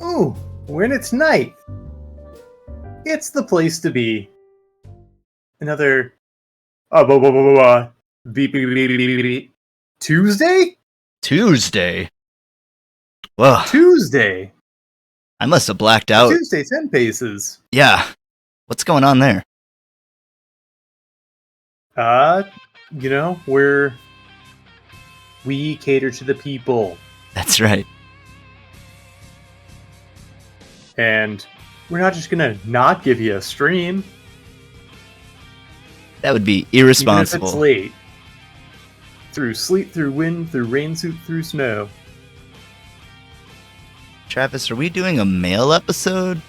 Ooh, when it's night, it's the place to be. Another beep, beep, beep, beep, beep, beep. Tuesday? Well, Tuesday. I must have blacked out. Tuesday, 10 paces. Yeah. What's going on there? We cater to the people. That's right. And we're not just gonna not give you a stream. That would be irresponsible. Even if it's late. Through sleet, through wind, through rain, through snow. Travis, are we doing a mail episode?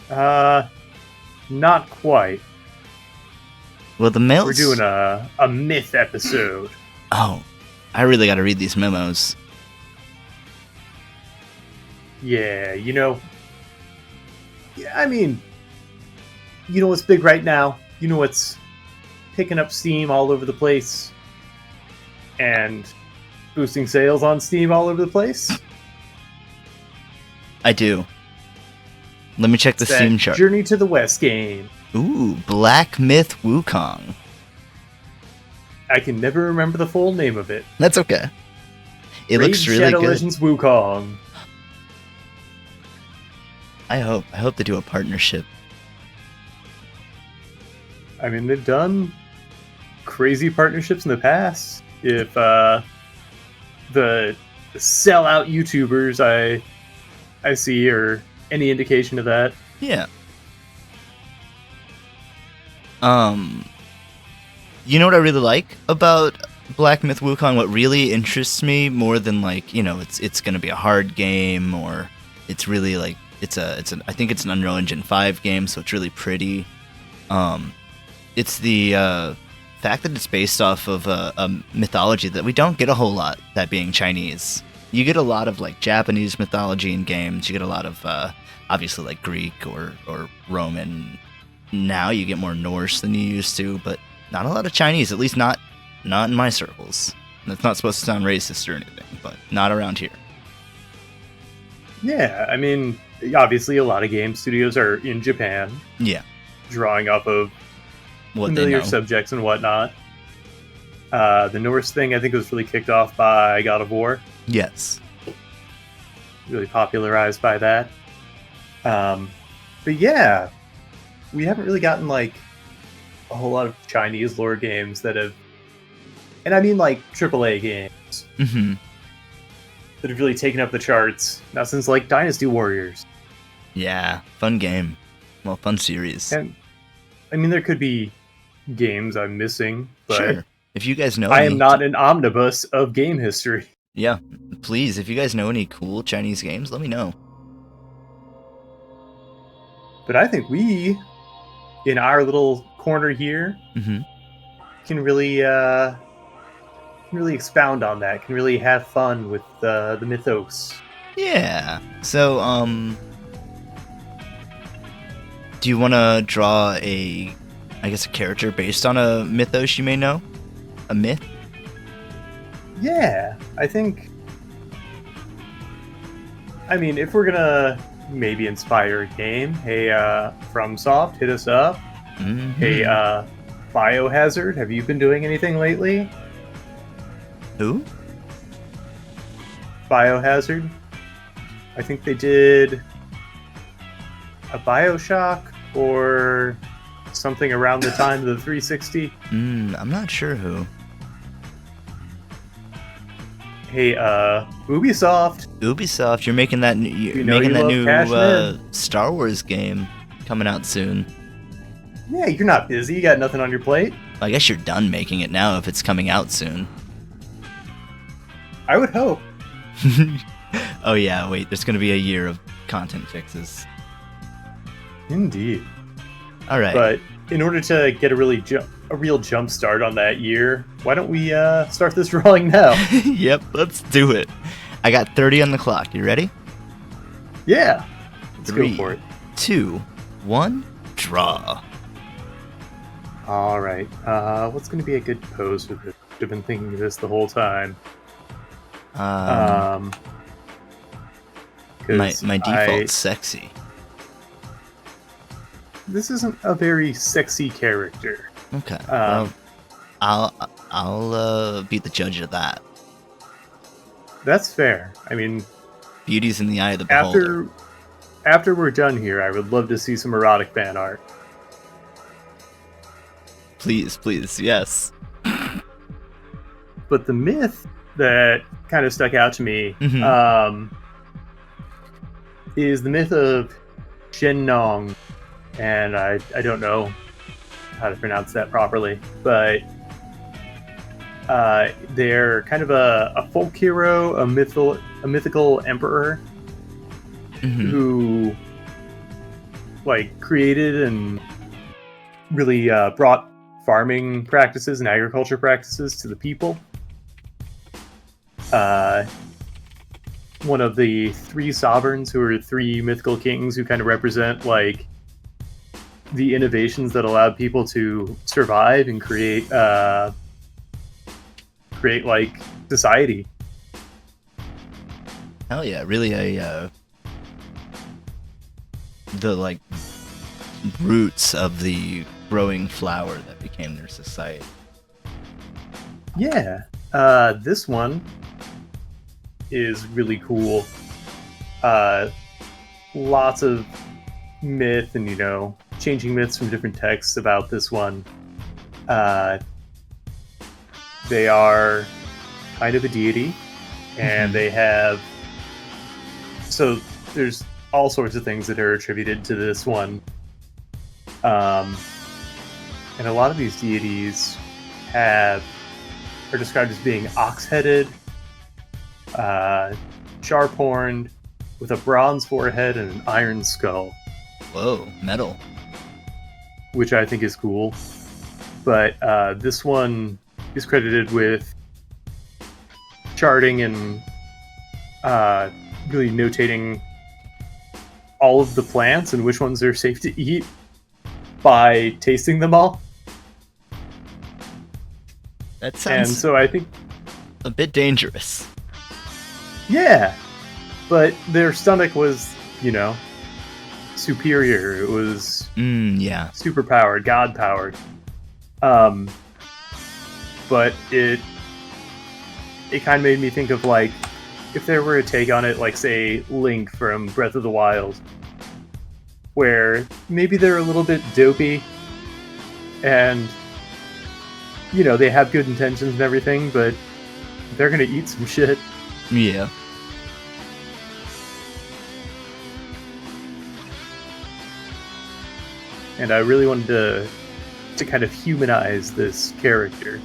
Not quite. Well, the mail's... We're doing a myth episode. Oh, I really gotta read these memos. Yeah, I mean, you know what's big right now? You know what's picking up steam all over the place? And boosting sales on Steam all over the place? I do. Let me check the Steam chart. Journey to the West game. Ooh, Black Myth Wukong. I can never remember the full name of it. That's okay. It Raid looks really Shadow good. Legends Wukong. I hope they do a partnership. I mean, they've done crazy partnerships in the past. If the sellout YouTubers I see are any indication of that. Yeah. You know what I really like about Black Myth Wukong? What really interests me more than like, you know, it's gonna be a hard game, or it's really like I think it's an Unreal Engine 5 game, so it's really pretty. It's the fact that it's based off of a mythology that we don't get a whole lot, that being Chinese. You get a lot of like Japanese mythology in games. You get a lot of obviously like Greek or Roman. Now you get more Norse than you used to, but not a lot of Chinese, at least not in my circles. That's not supposed to sound racist or anything, but not around here. Yeah, I mean, obviously a lot of game studios are in Japan. Yeah. Drawing off of What familiar they know. subjects and whatnot. The Norse thing, I think, was really kicked off by God of War. Yes. Really popularized by that. But yeah, we haven't really gotten like a whole lot of Chinese lore games that have, and I mean like AAA games Mm-hmm. that have really taken up the charts. Now since like Dynasty Warriors. Yeah, fun game. Well, fun series. And I mean, there could be games I'm missing, but Sure. If you guys know I any, am not an omnibus of game history. Yeah, please, if you guys know any cool Chinese games, let me know. But I think we, in our little corner here, Mm-hmm. can really expound on that. Can really have fun with the mythos. Yeah. So, do you want to draw a character based on a mythos you may know? A myth? Yeah, I think. I mean, if we're gonna maybe inspire a game, hey, FromSoft, hit us up. Mm-hmm. Hey, Biohazard, have you been doing anything lately? Who? Biohazard. I think they did a BioShock or something around the time of the 360. I'm not sure who. Hey, Ubisoft. Ubisoft, you're making that You know you love new cashing in. Star Wars game coming out soon. Yeah, you're not busy. You got nothing on your plate. I guess you're done making it now if it's coming out soon. I would hope. Oh yeah, wait, there's gonna be a year of content fixes. Indeed. All right. But in order to get a real jump start on that year, why don't we start this rolling now? Yep, let's do it. I got 30 on the clock. You ready? Yeah. Let's 3, go for it. 2, 1, draw. All right. What's going to be a good pose for this? I've been thinking of this the whole time. My 'Cause default's sexy. This isn't a very sexy character. Okay. Well, I'll be the judge of that. That's fair. I mean, Beauty's in the eye of the beholder. after we're done here, I would love to see some erotic fan art. Please, yes. But the myth that kind of stuck out to me is the myth of Shenong, and I don't know how to pronounce that properly, but they're kind of a folk hero, a mythical emperor who like created and really brought farming practices and agriculture practices to the people. One of the 3 sovereigns, who are 3 mythical kings who kind of represent like the innovations that allowed people to survive and create like society. Hell yeah, really the like roots of the growing flower that became their society. Yeah. This one is really cool. Lots of myth and, changing myths from different texts about this one. They are kind of a deity, and they have. So there's all sorts of things that are attributed to this one. And a lot of these deities are described as being ox-headed, sharp-horned, with a bronze forehead and an iron skull. Whoa, metal. Which I think is cool. But this one is credited with charting and really notating all of the plants and which ones are safe to eat by tasting them all. That sounds and so I think a bit dangerous. Yeah, but their stomach was, superior. It was super powered, god powered. But it kind of made me think of, like, if there were a take on it, like, say, Link from Breath of the Wild, where maybe they're a little bit dopey and, they have good intentions and everything, but they're gonna eat some shit. Yeah. And I really wanted to kind of humanize this character.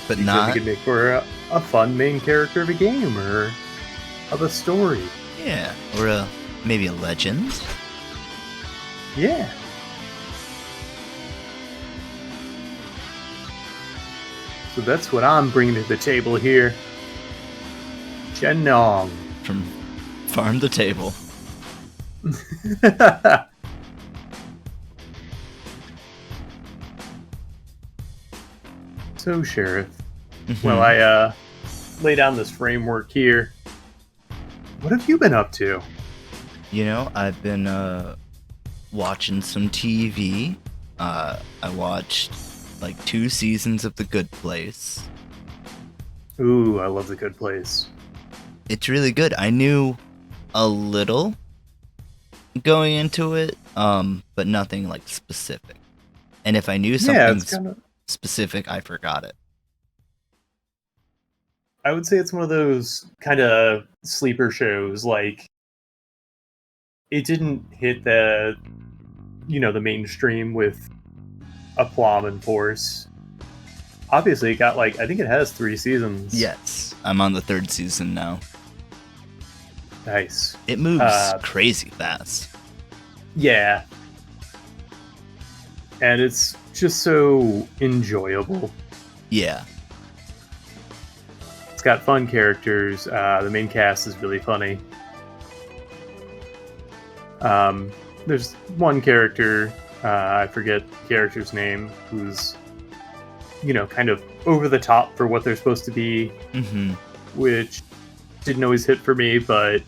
But because not... it could make for a fun main character of a game or of a story. Yeah, or maybe a legend. Yeah. So that's what I'm bringing to the table here. Shenong. From farm to table. So, Sheriff, while I lay down this framework here, what have you been up to? I've been watching some TV. I watched like 2 seasons of The Good Place. Ooh, I love The Good Place. It's really good. I knew a little going into it, but nothing like specific. And if I knew something specific, I forgot it. I would say it's one of those kind of sleeper shows. Like, it didn't hit the mainstream with aplomb and force. Obviously, it got, I think it has 3 seasons. Yes, I'm on the 3rd season now. Nice. It moves crazy fast. Yeah. And it's just so enjoyable. Yeah. It's got fun characters. The main cast is really funny. There's one character, I forget the character's name, who's, kind of over the top for what they're supposed to be, which didn't always hit for me, but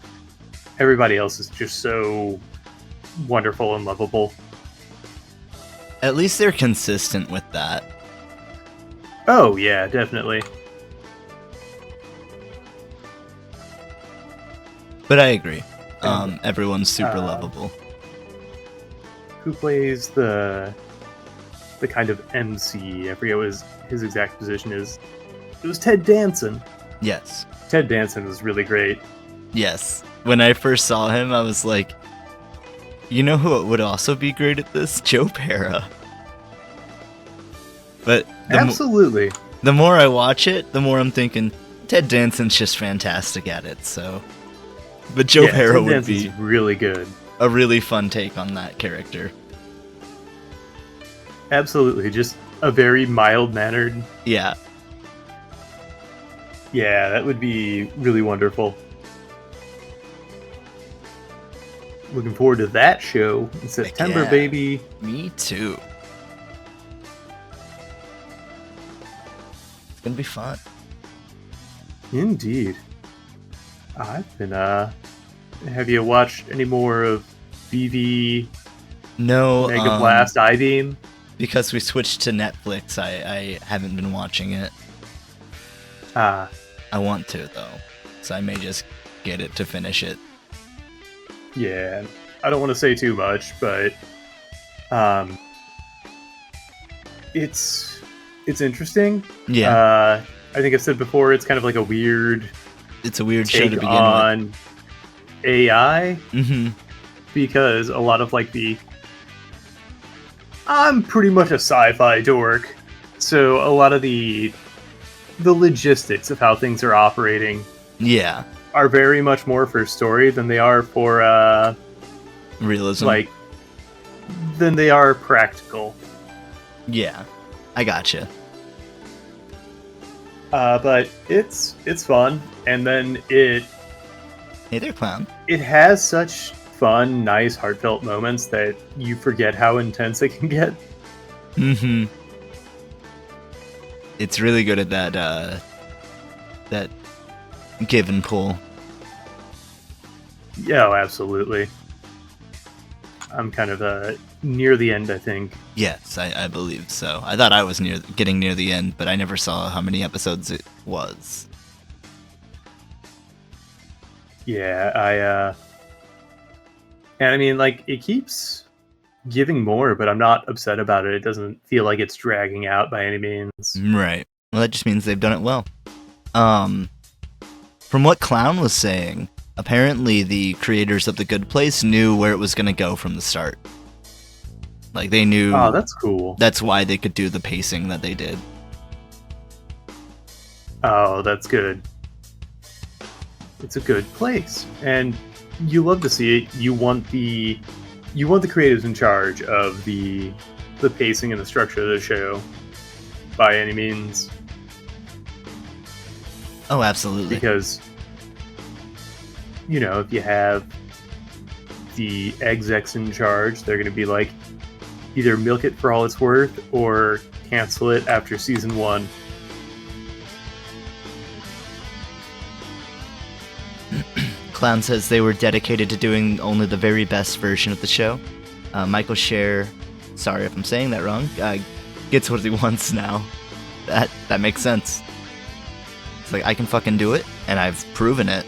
everybody else is just so wonderful and lovable. At least they're consistent with that. Oh, yeah, definitely. But I agree. Everyone's super lovable. Who plays the kind of MC? I forget what his exact position is. It was Ted Danson. Yes. Ted Danson was really great. Yes. When I first saw him, I was like, you know who would also be great at this? Joe Pera. But absolutely. The more I watch it, the more I'm thinking Ted Danson's just fantastic at it. So, but Joe Pera would be really good. A really fun take on that character. Absolutely, just a very mild-mannered. Yeah. Yeah, that would be really wonderful. Looking forward to that show in September, baby. Me too. It's gonna be fun. Indeed. I've been, have you watched any more of VV? No. Mega Blast I-Beam? because we switched to Netflix, I haven't been watching it. Ah, I want to, though, so I may just get it to finish it. yeah. I don't want to say too much, but it's interesting. Yeah. I think I've said before, it's kind of like a weird It's a weird show take to begin on AI, with. Mm-hmm. because a lot of like I'm pretty much a sci-fi dork, so a lot of the logistics of how things are operating Yeah. are very much more for story than they are for Realism. than they are practical. Yeah. I gotcha. But it's fun, and then it Hey there, clown. has such fun, nice, heartfelt moments that you forget how intense it can get. Mm-hmm. It's really good at that give and pull. Yeah, oh, absolutely. I'm kind of near the end, I think. Yes, I believe so. I thought I was getting near the end, but I never saw how many episodes it was. Yeah, and I mean, like, it keeps giving more, but I'm not upset about it. It doesn't feel like it's dragging out by any means. Right. Well, that just means they've done it well. From what Clown was saying, apparently the creators of The Good Place knew where it was going to go from the start. Like, they knew... Oh, that's cool. That's why they could do the pacing that they did. Oh, that's good. It's a good place, and you love to see it. You want the creatives in charge of the pacing and the structure of the show by any means. Oh, absolutely. Because, if you have the execs in charge, they're going to be like, either milk it for all it's worth or cancel it after season 1. Clown says they were dedicated to doing only the very best version of the show. Michael Scher, sorry if I'm saying that wrong, gets what he wants now. That makes sense. It's like, I can fucking do it, and I've proven it.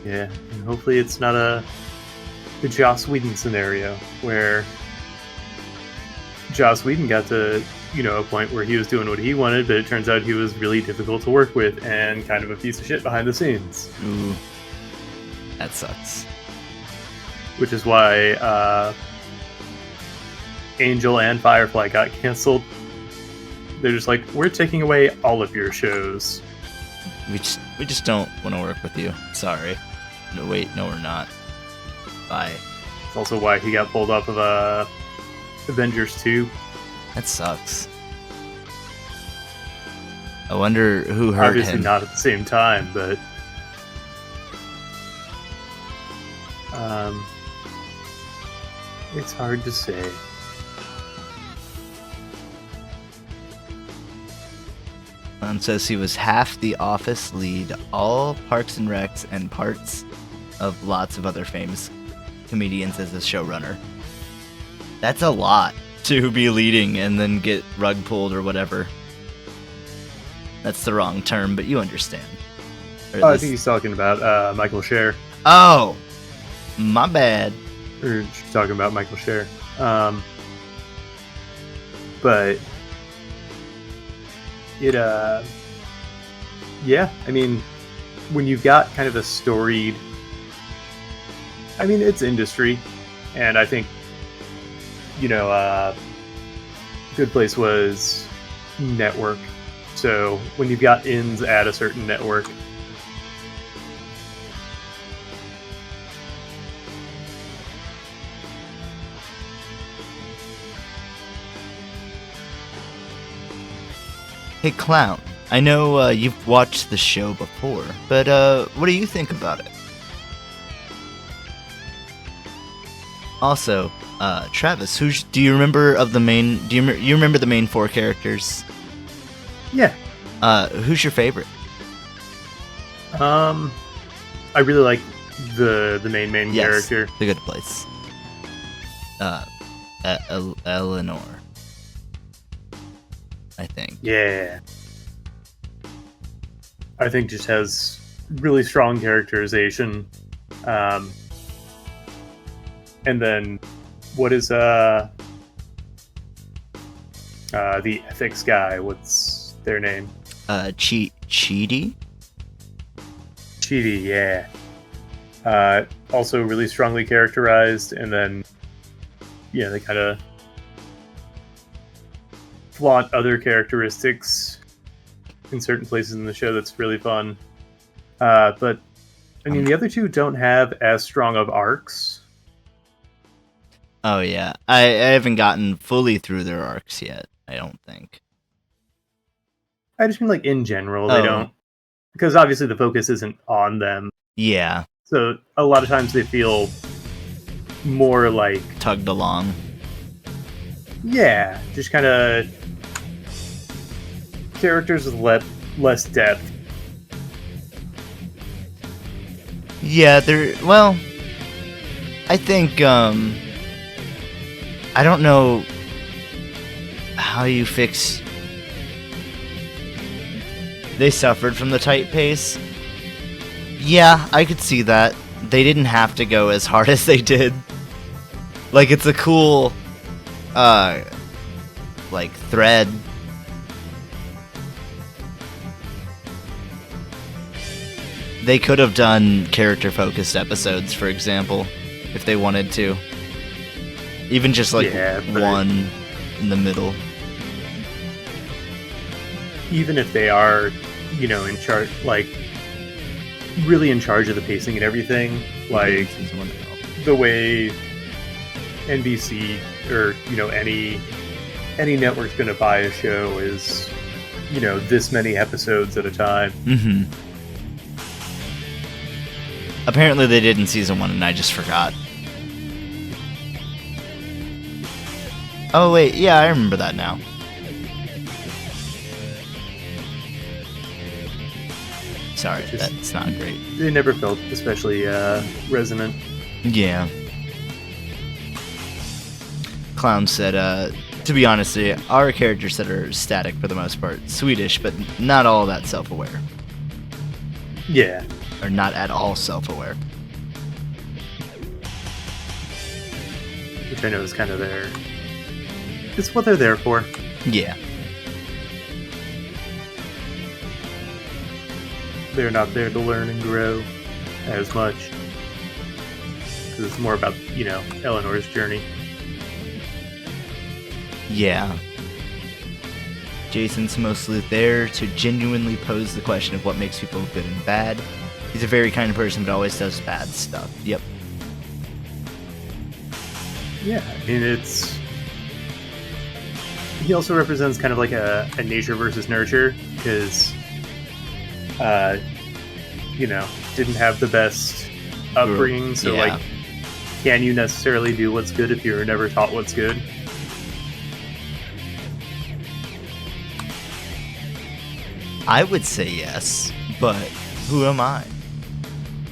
Yeah, and hopefully it's not a Joss Whedon scenario where Joss Whedon got to a point where he was doing what he wanted, but it turns out he was really difficult to work with and kind of a piece of shit behind the scenes. Ooh, that sucks. Which is why Angel and Firefly got canceled. They're just like, we're taking away all of your shows. We just don't want to work with you. Sorry. No, wait, no, we're not. Bye. It's also why he got pulled off of Avengers 2. That sucks. I wonder who hurt Obviously him. not at the same time, but it's hard to say. Says he was half the Office lead, all Parks and Recs, and parts of lots of other famous comedians as a showrunner. That's a lot to be leading and then get rug pulled or whatever. That's the wrong term, but you understand. I think he's talking about Michael Scher. Oh, my bad. Or she's talking about Michael Scher. But it, yeah, I mean, when you've got kind of a storied, I mean, it's industry, and I think, Good Place was network. So when you've got ins at a certain network, Hey, Clown. I know you've watched the show before, but what do you think about it? Also, Travis, do you remember of the main? Do you remember the main 4 characters? yeah. Who's your favorite? I really like the main Yes, character. The Good Place. uh, Eleanor, I think. Yeah. I think just has really strong characterization. And then what is the ethics guy? What's their name? Chidi? Chidi, yeah. Also really strongly characterized, and then they kind of flaunt other characteristics in certain places in the show that's really fun. But I mean, the other two don't have as strong of arcs. Oh yeah, I haven't gotten fully through their arcs yet, I don't think. I just mean like in general, they don't, because obviously the focus isn't on them. Yeah. So a lot of times they feel more like tugged along. Yeah, just kind of characters with less depth. Yeah, well, I think, I don't know how you fix... They suffered from the tight pace. Yeah, I could see that. They didn't have to go as hard as they did. Like, it's a cool, like, thread. They could have done character-focused episodes, for example, if they wanted to. Even just, like, one in the middle. Even if they are, in charge, like, really in charge of the pacing and everything, like, the way NBC or, any network's gonna buy a show is, this many episodes at a time. Mm-hmm. Apparently they did in season 1 and I just forgot. Oh wait, yeah, I remember that now. Sorry, that's not great. They never felt especially resonant. Yeah. Clown said, to be honest, our characters that are static for the most part. Swedish, but not all that self-aware. Yeah. Or not at all self-aware. Which I know is kind of it's what they're there for. Yeah. They're not there to learn and grow as much. Because it's more about, Eleanor's journey. Yeah. Jason's mostly there to genuinely pose the question of what makes people good and bad. He's a very kind person, but always does bad stuff. Yep. Yeah, I mean, he also represents kind of like a nature versus nurture, because, didn't have the best upbringing, so, like, can you necessarily do what's good if you were never taught what's good? I would say yes, but who am I?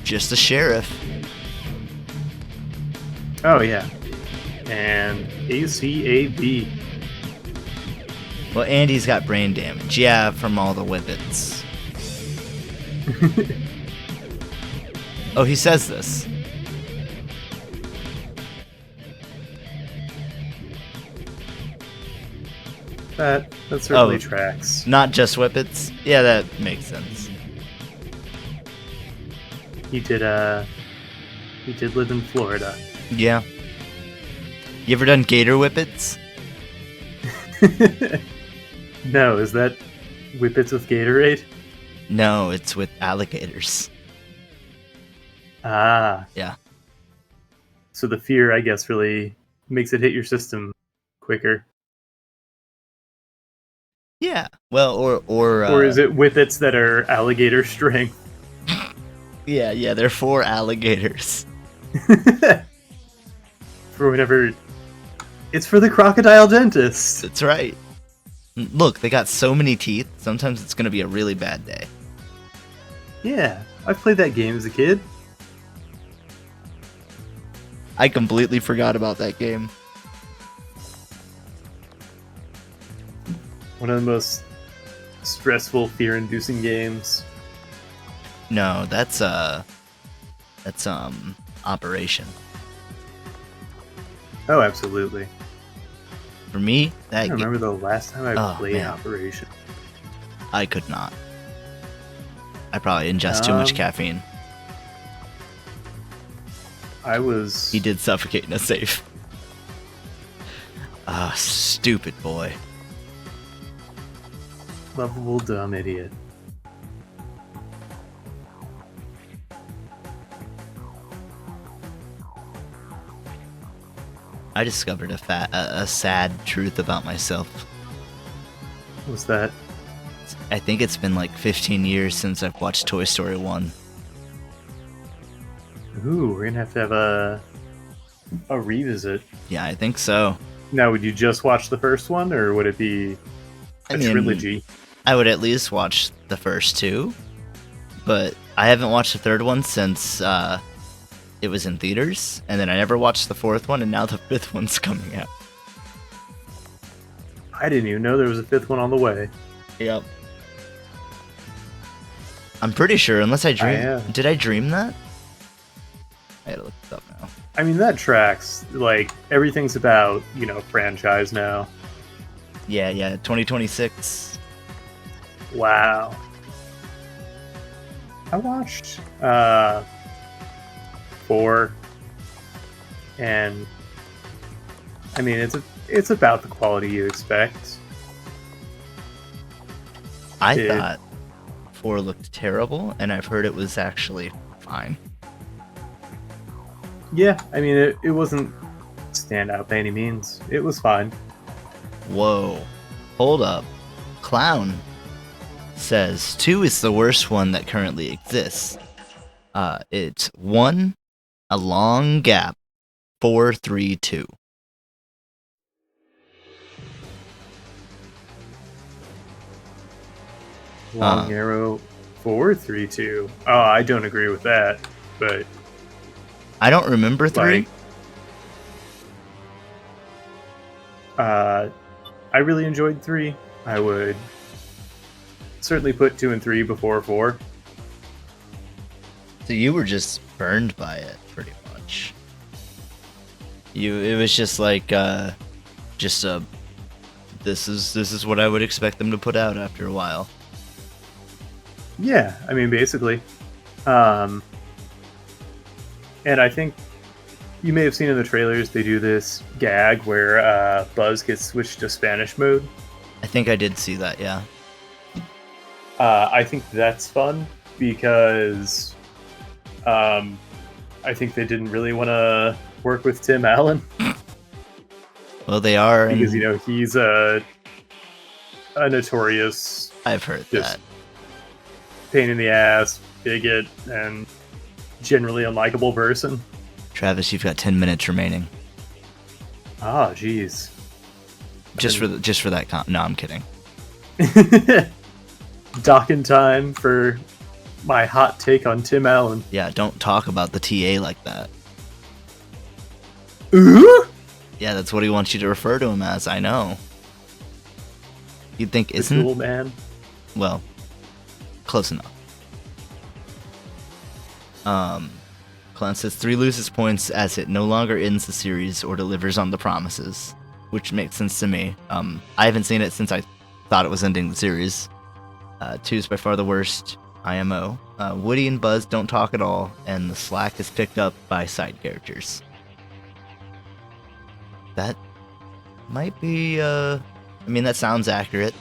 Just a sheriff. Oh, yeah. And ACAB. Well, Andy's got brain damage. Yeah, from all the whippets. Oh, he says this. That certainly tracks. Not just whippets? Yeah, that makes sense. He did live in Florida. Yeah. You ever done gator whippets? No, is that whippets with Gatorade? No, it's with alligators. Ah. Yeah. So the fear, I guess, really makes it hit your system quicker. Yeah. Well, or is it whippets that are alligator strength? Yeah, they're 4 alligators. For whenever... It's for the crocodile dentist. That's right. Look, they got so many teeth, sometimes it's going to be a really bad day. Yeah, I've played that game as a kid. I completely forgot about that game. One of the most stressful, fear-inducing games. No, that's Operation. Oh, absolutely. For me, I that don't remember the last time I Oh, played man. Operation. I could not. I probably ingest too much caffeine. I was... He did suffocate in a safe. Ah, stupid boy. Lovable, dumb idiot. I discovered a sad truth about myself. What's that? I think it's been like 15 years since I've watched Toy Story 1. Ooh, we're gonna have a revisit. Yeah, I think so. Now, would you just watch the first one, or would it be a trilogy? I would at least watch the first two, but I haven't watched the third one since it was in theaters, and then I never watched the fourth one, and now the fifth one's coming out. I didn't even know there was a fifth one on the way. Yep. I'm pretty sure, unless I dream. Did I dream that? I gotta look this up now. I mean, that tracks. Like, everything's about, franchise now. Yeah, 2026. Wow. I watched 4, and I mean, it's about the quality you expect. I thought 4 looked terrible, and I've heard it was actually fine. Yeah, I mean, it wasn't standout by any means. It was fine. Whoa. Hold up. Clown says 2 is the worst one that currently exists. It's 1, a long gap, 4, 3, 2. Long arrow, 4, 3, 2. Oh, I don't agree with that, but I don't remember 3. I really enjoyed 3. I would certainly put 2 and 3 before 4. So you were just burned by it, pretty much. It was just like, this is what I would expect them to put out after a while. Yeah, I mean, basically. And I think you may have seen in the trailers, they do this gag where Buzz gets switched to Spanish mode. I think I did see that, yeah. I think that's fun because I think they didn't really want to work with Tim Allen. Well, they are. Because, he's a notorious... I've heard that. Pain in the ass, bigot, and generally unlikable person. Travis, you've got 10 minutes remaining. Ah, jeez. Just for that no, I'm kidding. Docking time for my hot take on Tim Allen. Yeah, don't talk about the TA like that. Ooh? Yeah, that's what he wants you to refer to him as, I know. You'd think, the isn't... cool man. Well, close enough. Clown says 3 loses points as it no longer ends the series or delivers on the promises, which makes sense to me. I haven't seen it since I thought it was ending the series. 2 is by far the worst. IMO. Woody and Buzz don't talk at all, and the slack is picked up by side characters. That might be, I mean, that sounds accurate.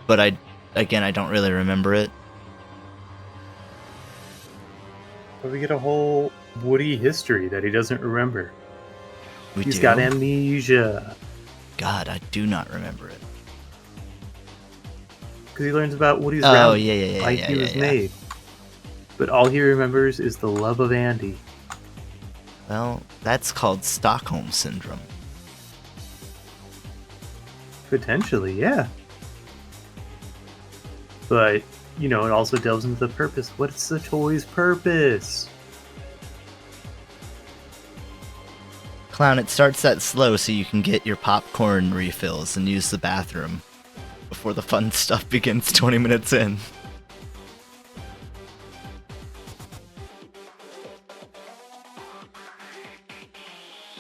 But I don't really remember it. But we get a whole Woody history that he doesn't remember. He's do? got amnesia. God, I do not remember it. Because he learns about Woody's Oh, round yeah, like he was made. But all he remembers is the love of Andy. Well, that's called Stockholm Syndrome. Potentially, yeah. But, it also delves into the purpose. What's the toy's purpose? Clown, it starts that slow so you can get your popcorn refills and use the bathroom before the fun stuff begins 20 minutes in.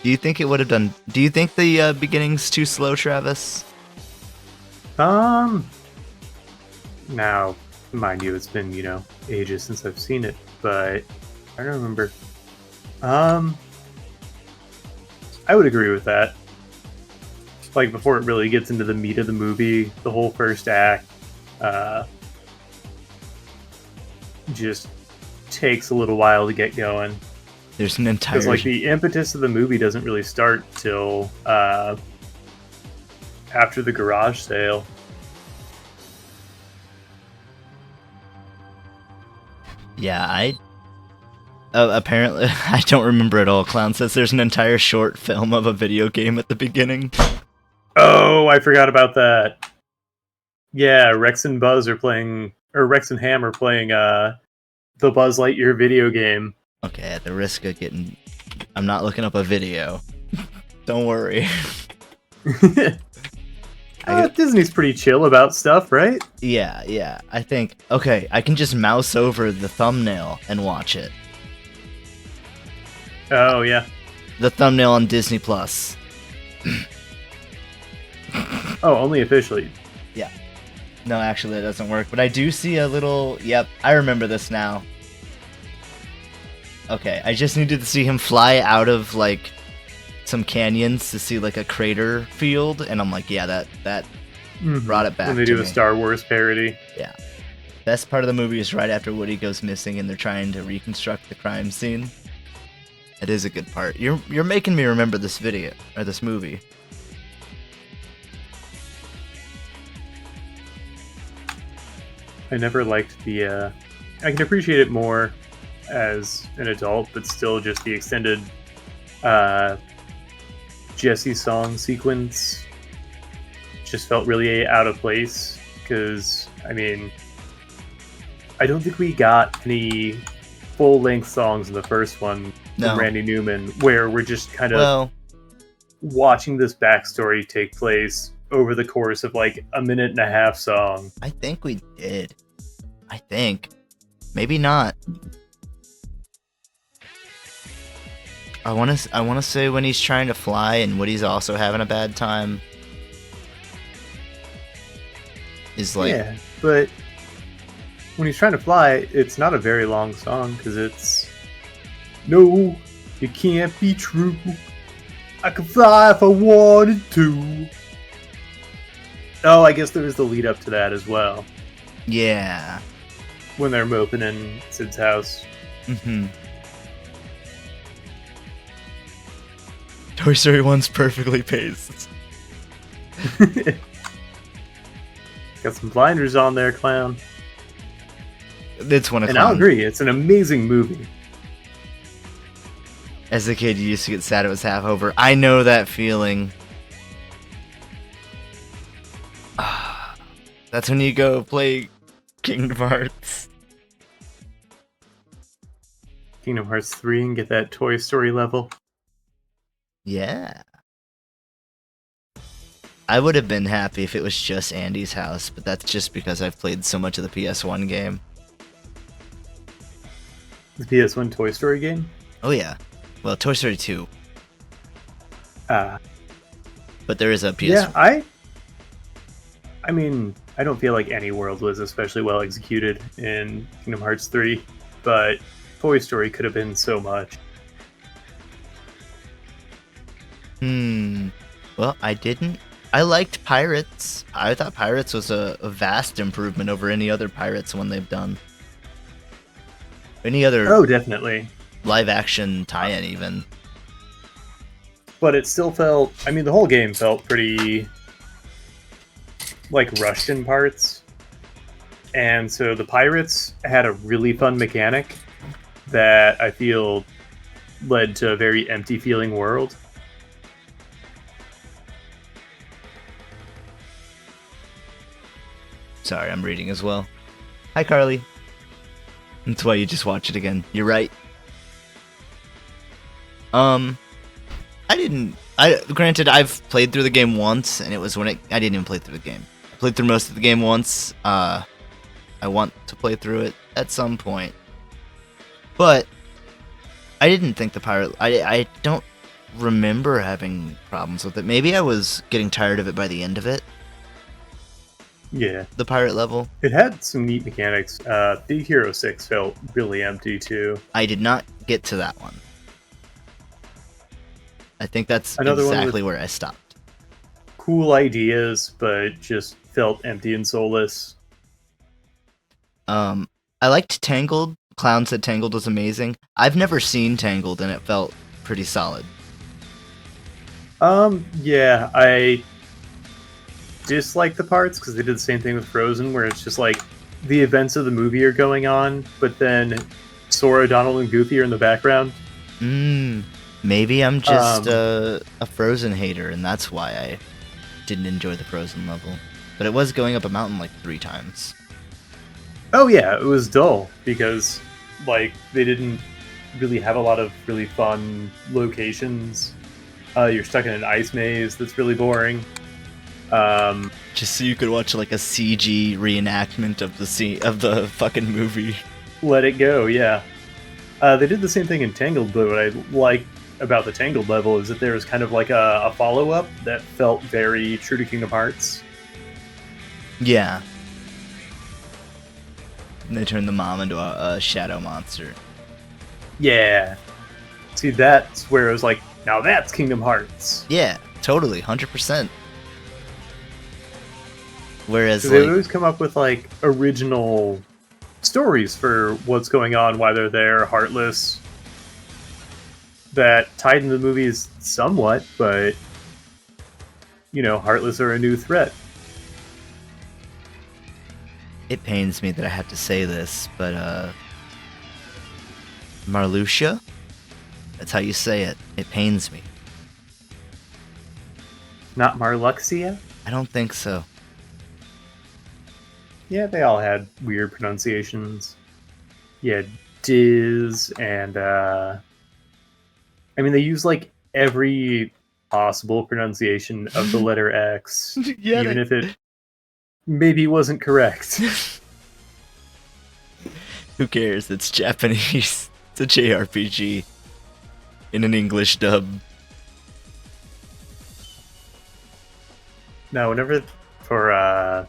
Do you think it would have done... Do you think the beginning's too slow, Travis? Now, mind you, it's been, ages since I've seen it, but I don't remember. I would agree with that. Like, before it really gets into the meat of the movie, the whole first act just takes a little while to get going. There's an entire... Because, like, the impetus of the movie doesn't really start till after the garage sale. Yeah, apparently, I don't remember at all. Clown says there's an entire short film of a video game at the beginning. Oh, I forgot about that. Yeah, Rex and Ham are playing the Buzz Lightyear video game. Okay, at the risk of getting... I'm not looking up a video. Don't worry. Disney's pretty chill about stuff, right? Yeah, I think... Okay, I can just mouse over the thumbnail and watch it. Oh, yeah. The thumbnail on Disney Plus. Oh, only officially. Yeah. No, actually, that doesn't work. But I do see a little... Yep, I remember this now. Okay, I just needed to see him fly out of, like, some canyons to see, like, a crater field. And I'm like, yeah, that brought it back. When they do a Star Wars parody. Yeah. Best part of the movie is right after Woody goes missing and they're trying to reconstruct the crime scene. It is a good part. You're making me remember this video, or this movie. I never liked the... I can appreciate it more as an adult, but still just the extended Jesse song sequence just felt really out of place, because, I mean, I don't think we got any full-length songs in the first one from Randy Newman, where we're just kind of watching this backstory take place over the course of like a 1.5-minute song. I think we did. I think. Maybe not. I want to say when he's trying to fly and Woody's also having a bad time. Is like... Yeah, but when he's trying to fly, it's not a very long song, because it's... No, it can't be true. I could fly if I wanted to. Oh, I guess there was the lead up to that as well. Yeah. When they're moping in Sid's house. Mm-hmm. Toy Story 1's perfectly paced. Got some blinders on there, Clown. It's one of And I'll agree, it's an amazing movie. As a kid, you used to get sad it was half over. I know that feeling. That's when you go play Kingdom Hearts. Kingdom Hearts 3 and get that Toy Story level. Yeah. I would have been happy if it was just Andy's house, but that's just because I've played so much of the PS1 game. The PS1 Toy Story game? Oh yeah. Well, Toy Story 2. But there is a PS1. Yeah, I mean, I don't feel like any world was especially well executed in Kingdom Hearts 3, but Toy Story could have been so much. Well, I liked Pirates. I thought Pirates was a vast improvement over any other Pirates one they've done. Any other... Oh, definitely. Live-action tie-in, even. But it still felt... I mean, the whole game felt pretty... like, rushed in parts. And so the Pirates had a really fun mechanic that I feel led to a very empty-feeling world. Sorry, I'm reading as well. Hi, Carly. That's why you just watch it again. You're right. I didn't. I granted, I've played through the game once, and it was when I didn't even play through the game. I played through most of the game once. I want to play through it at some point, but I didn't think the pirate. I don't remember having problems with it. Maybe I was getting tired of it by the end of it. Yeah, The pirate level. it had some neat mechanics. Big Hero 6 felt really empty too. I did not get to that one. I think that's Another one exactly with where I stopped. cool ideas, but just felt empty and soulless. I liked Tangled. Clown said Tangled was amazing. I've never seen Tangled, and it felt pretty solid. Yeah, I dislike the parts because they did the same thing with Frozen, where it's just like the events of the movie are going on, but then Sora, Donald, and Goofy are in the background. Maybe I'm just a Frozen hater, and that's why I didn't enjoy the Frozen level. But it was going up a mountain like 3 times. Oh yeah, it was dull because like they didn't really have a lot of really fun locations. You're stuck in an ice maze that's really boring. Just so you could watch like a CG reenactment of the fucking movie. Let it go, yeah. They did the same thing in Tangled, but what I like about the Tangled level is that there was kind of like a follow-up that felt very true to Kingdom Hearts. Yeah. And they turned the mom into a shadow monster. Yeah. See, that's where it was like, now that's Kingdom Hearts. Yeah, totally, 100%. Whereas They like, always come up with like original stories for what's going on, why they're there, heartless. That tied into the movies somewhat, but you know, heartless are a new threat. it pains me that I have to say this, but Marluxia? That's how you say it. It pains me. Not Marluxia? I don't think so. Yeah, they all had weird pronunciations. Yeah, Diz and I mean they use like every possible pronunciation of the letter X, Yeah, even if it maybe wasn't correct. Who cares? It's Japanese. It's a JRPG in an English dub. No, whenever for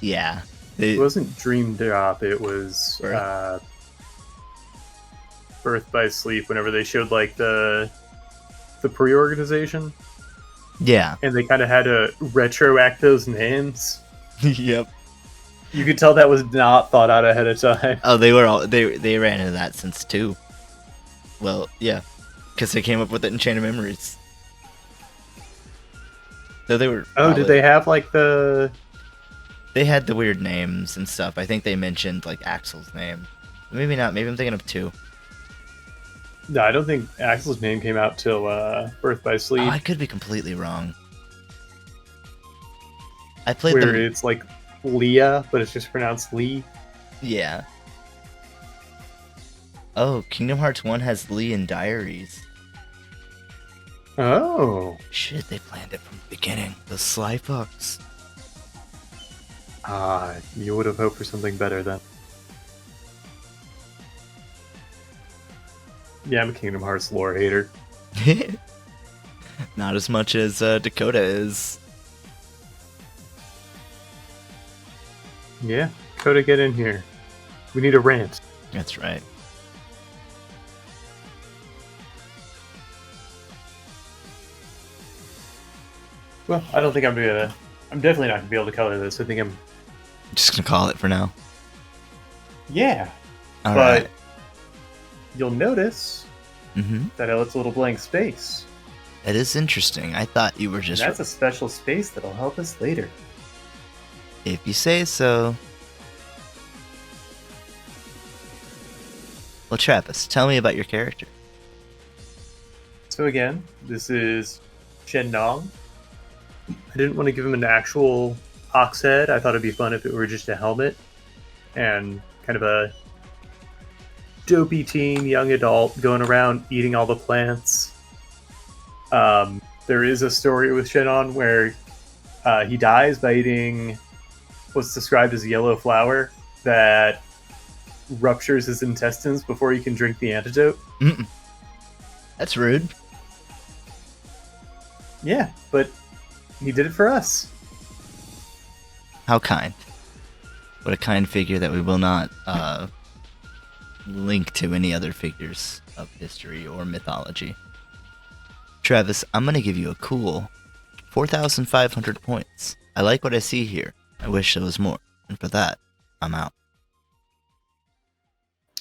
Yeah. it wasn't Dream Drop, it was Birth by Sleep. Whenever they showed like the pre-organization, Yeah. and they kind of had to retroact those names. Yep. You could tell that was not thought out ahead of time. Oh, they ran into that since 2. Well, yeah, because they came up with it in Chain of Memories. So they were. Oh, did they have like the? They had the weird names and stuff. I think they mentioned like Axel's name. Maybe not. Maybe I'm thinking of 2. No, I don't think Axel's name came out till Birth by Sleep. Oh, I could be completely wrong. I played where them. it's like Leah, but it's just pronounced Lee. Yeah. Oh, Kingdom Hearts 1 has Lee in Diaries. Oh. Shit, they planned it from the beginning. The sly fucks. You would have hoped for something better then. Yeah, I'm a Kingdom Hearts lore hater. Not as much as Dakota is. Yeah, Dakota, get in here. We need a rant. That's right. Well, I don't think I'm definitely not gonna be able to color this. I think I'm. Just gonna call it for now. Yeah. All but right. You'll notice Mm-hmm. that it lets a little blank space. That is interesting. I thought you were just. And that's a special space that'll help us later. If you say so. Well, Travis, tell me about your character. So again, this is Shen Nong. I didn't want to give him an actual ox head. I thought it'd be fun if it were just a helmet and kind of a dopey teen, young adult going around eating all the plants. There is a story with Shannon where he dies by eating what's described as a yellow flower that ruptures his intestines before he can drink the antidote. Mm-mm. That's rude. Yeah, but he did it for us. How kind. What a kind figure that we will not link to any other figures of history or mythology. Travis, I'm going to give you a cool 4,500 points. I like what I see here. I wish there was more. And for that, I'm out.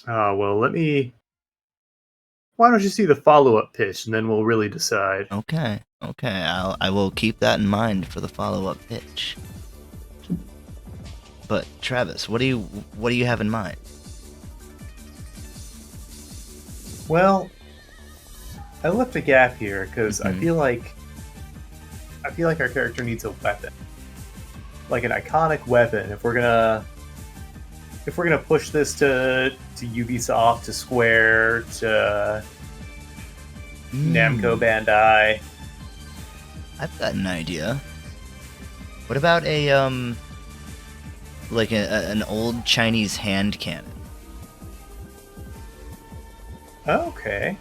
Well, let me. Why don't you see the follow-up pitch, and then we'll really decide. Okay. I will keep that in mind for the follow-up pitch. But Travis, what do you have in mind? Well, I left a gap here because I feel like our character needs a weapon, like an iconic weapon. If we're gonna push this to Ubisoft, to Square, to Namco Bandai. I've got an idea. What about a like an old Chinese hand cannon? Okay.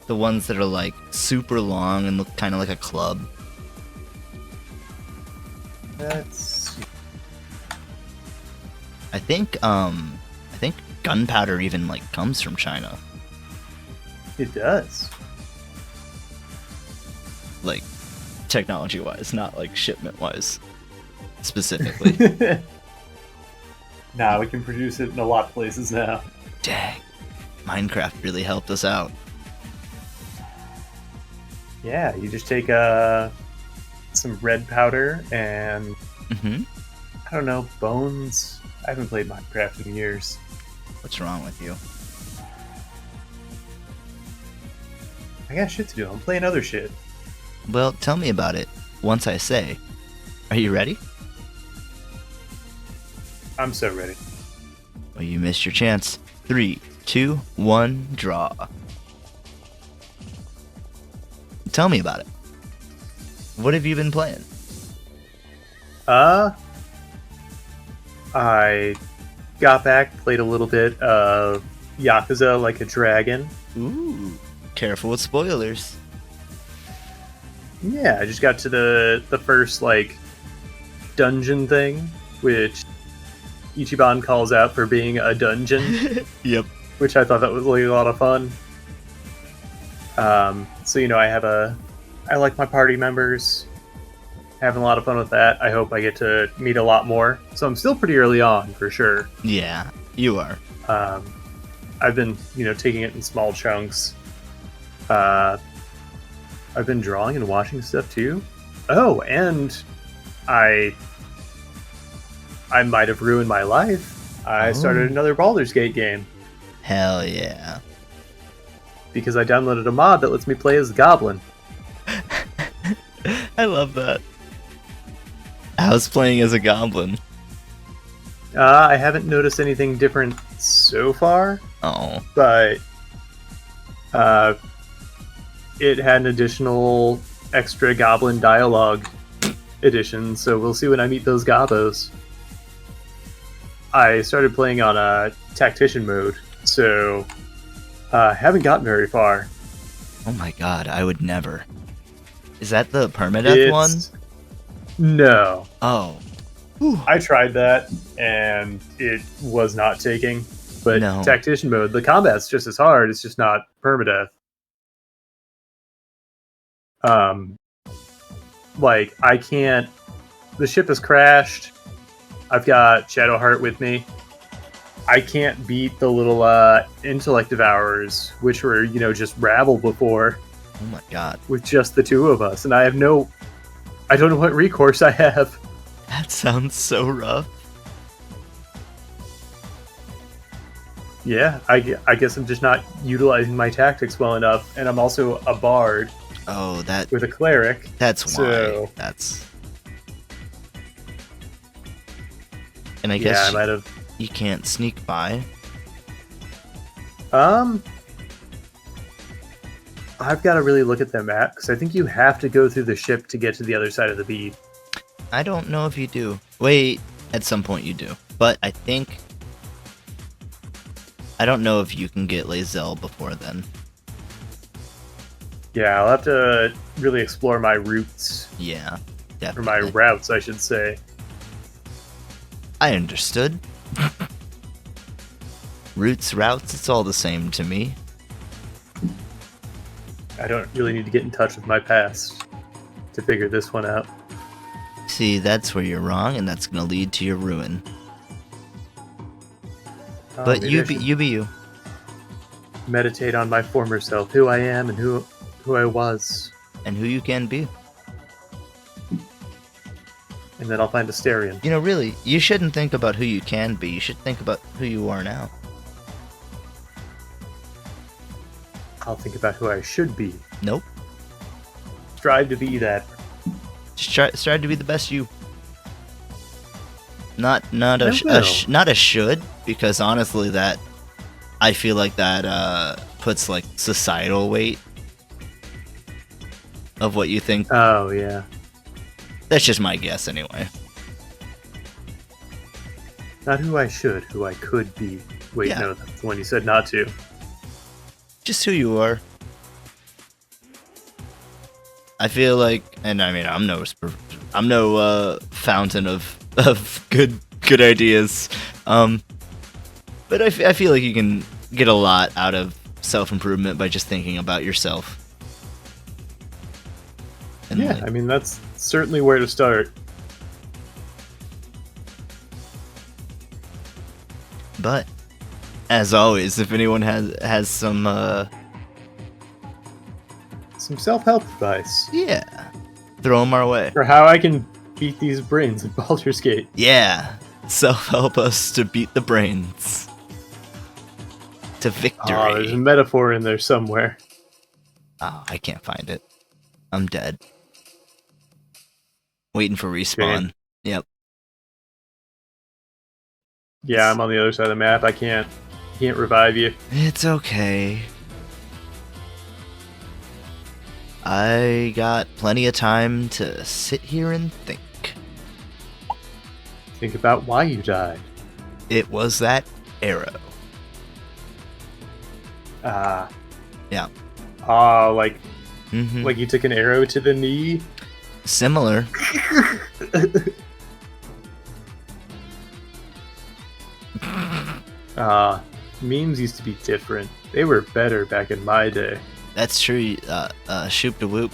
The ones that are like super long and look kind of like a club. I think gunpowder even like comes from China. It does. Like technology-wise, not like shipment-wise, specifically. Nah, we can produce it in a lot of places now. Dang, Minecraft really helped us out. Yeah, you just take some red powder and I don't know, bones. I haven't played Minecraft in years. What's wrong with you? I got shit to do. I'm playing other shit. Well, tell me about it once I say. Are you ready? I'm so ready. Well, you missed your chance. 3, 2, 1, draw. Tell me about it. What have you been playing? I got back, played a little bit of Yakuza Like a Dragon. Ooh, careful with spoilers. Yeah, I just got to the first, like, dungeon thing, which Ichiban calls out for being a dungeon. Yep. Which I thought that was really a lot of fun. So, you know, I like my party members. Having a lot of fun with that. I hope I get to meet a lot more. So I'm still pretty early on, for sure. Yeah, you are. I've been, you know, taking it in small chunks. I've been drawing and watching stuff too. Oh, and I might have ruined my life. I started another Baldur's Gate game. Hell yeah. Because I downloaded a mod that lets me play as a goblin. I love that. How's playing as a goblin? I haven't noticed anything different so far. Oh. But it had an additional extra goblin dialogue edition, so we'll see when I meet those gobos. I started playing on a tactician mode, so haven't gotten very far. Oh my god, I would never. Is that the permadeath one? No. Oh. Whew. I tried that, and it was not taking. But No. tactician mode, the combat's just as hard, it's just not permadeath. Like, I can't... The ship has crashed. I've got Shadowheart with me. I can't beat the little intellect devourers, which were, you know, just rabble before. Oh my god. With just the two of us, and I don't know what recourse I have. That sounds so rough. Yeah, I guess I'm just not utilizing my tactics well enough, and I'm also a bard. Oh, that... With a cleric. That's so, why. That's... And I guess yeah, I might have... you can't sneak by. I've got to really look at that map because I think you have to go through the ship to get to the other side of the bead. I don't know if you do. Wait, at some point you do. But I think... I don't know if you can get Lae'zel before then. Yeah, I'll have to really explore my routes. Yeah, Or definitely. my routes, I should say. I understood. Routes, routes, it's all the same to me. I don't really need to get in touch with my past to figure this one out. See, that's where you're wrong, and that's gonna lead to your ruin. But Maybe you I be should you. meditate on my former self, who I am and who I was, And who you can be. and then I'll find Asterion. You know, really, you shouldn't think about who you can be. You should think about who you are now. I'll think about who I should be. Nope. Strive to be that. Just strive to be the best you. Not I will. not a should, because honestly, that I feel like that puts like societal weight of what you think. Oh, yeah. That's just my guess, anyway. Not who I should, who I could be. Wait, Yeah. no, that's the one you said not to. Just who you are. I feel like, and I mean, I'm no fountain of good ideas, but I feel like you can get a lot out of self-improvement by just thinking about yourself. And Yeah, like, I mean, that's certainly where to start. but as always, if anyone has some Some self-help advice yeah, throw them our way. for how I can beat these brains in Baldur's Gate. Yeah, self-help us to beat the brains to victory. Oh, there's a metaphor in there somewhere. Oh, I can't find it. I'm dead. Waiting for respawn. Yep. Yeah, I'm on the other side of the map. I can't revive you. It's okay. I got plenty of time to sit here and think. Think about why you died. It was that arrow. Ah. Yeah. Like Mm-hmm. like you took an arrow to the knee. Similar. Memes used to be different. They were better back in my day. That's true. Shoop de whoop.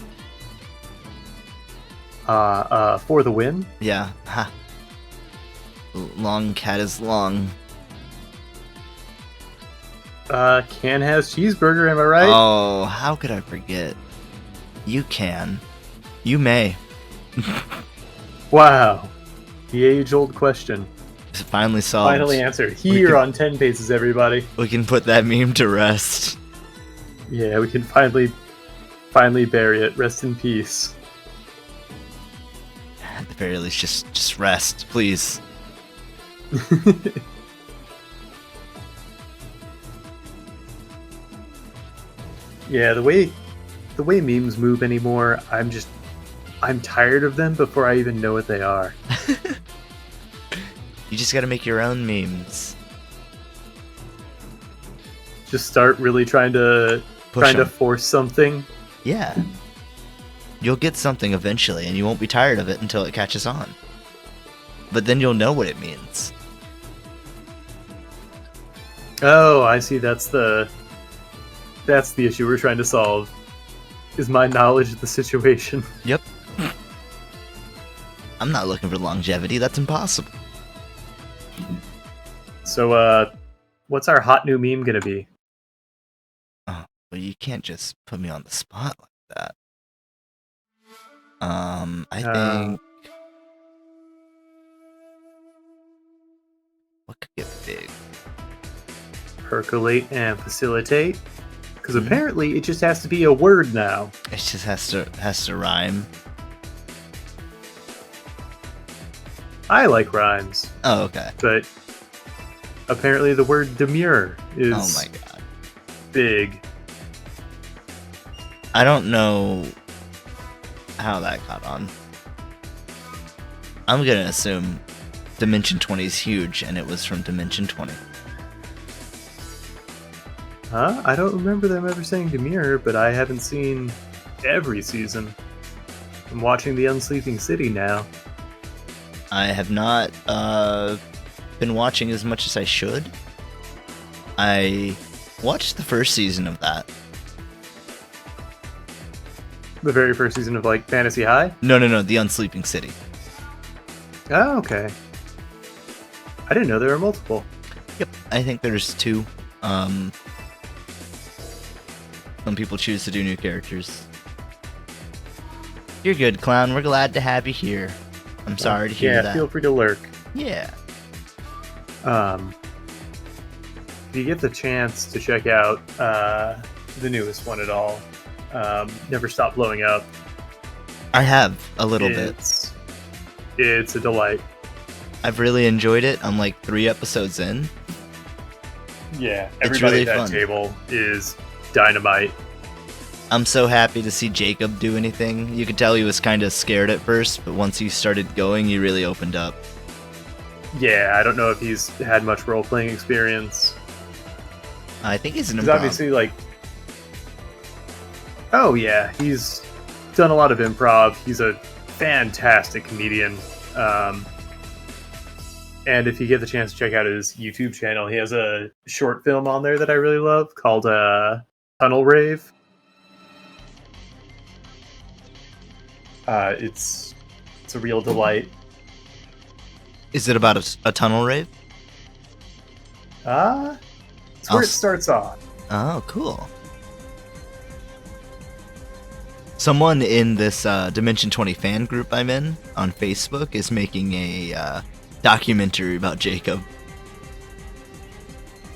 For the win. Yeah. Ha. Long cat is long. Can has cheeseburger, am I right? Oh, how could I forget? You can. You may. Wow. The age-old question. Finally solved. Finally answered. Here on 10 Paces, everybody. We can put that meme to rest. Yeah, we can finally bury it. Rest in peace. At the very least, just rest, please. Yeah, the way memes move anymore, I'm tired of them before I even know what they are. You just gotta make your own memes. Just start really trying to Push 'em. force something. Yeah. You'll get something eventually, and you won't be tired of it until it catches on. But then you'll know what it means. Oh, I see. That's the issue we're trying to solve. Is my knowledge of the situation. Yep. I'm not looking for longevity. That's impossible. So, what's our hot new meme gonna be? Oh, well, you can't just put me on the spot like that. I think... What could get big? Percolate and facilitate. Because Mhm. apparently it just has to be a word now. It just has to rhyme. I like rhymes, Oh, okay. but apparently the word demure is Oh my god. big. I don't know how that got on. I'm gonna assume Dimension 20 is huge, and it was from Dimension 20. Huh? I don't remember them ever saying Demir, but I haven't seen every season. I'm watching The Unsleeping City now. I have not been watching as much as I should. I watched the first season of that. The very first season of, like, Fantasy High? No, The Unsleeping City. Oh, okay. I didn't know there were multiple. Yep, I think there's 2. Some people choose to do new characters. You're good, Clown. We're glad to have you here. I'm sorry to hear that. Yeah, feel free to lurk. Yeah. If you get the chance to check out the newest one at all, Never Stop Blowing Up. I have a little bit. It's a delight. I've really enjoyed it. I'm like 3 episodes in. Yeah, It's everybody really at that fun. table is dynamite. I'm so happy to see Jacob do anything. You could tell he was kind of scared at first, but once he started going, he really opened up. Yeah, I don't know if he's had much role-playing experience. I think he's an He's improv. obviously, like... Oh, yeah, he's done a lot of improv. He's a fantastic comedian. And if you get the chance to check out his YouTube channel, he has a short film on there that I really love called Tunnel Rave. It's a real delight. Is it about a tunnel rave? It's where I'll it s- starts off. Oh, cool. Someone in this Dimension 20 fan group I'm in on Facebook is making a documentary about Jacob.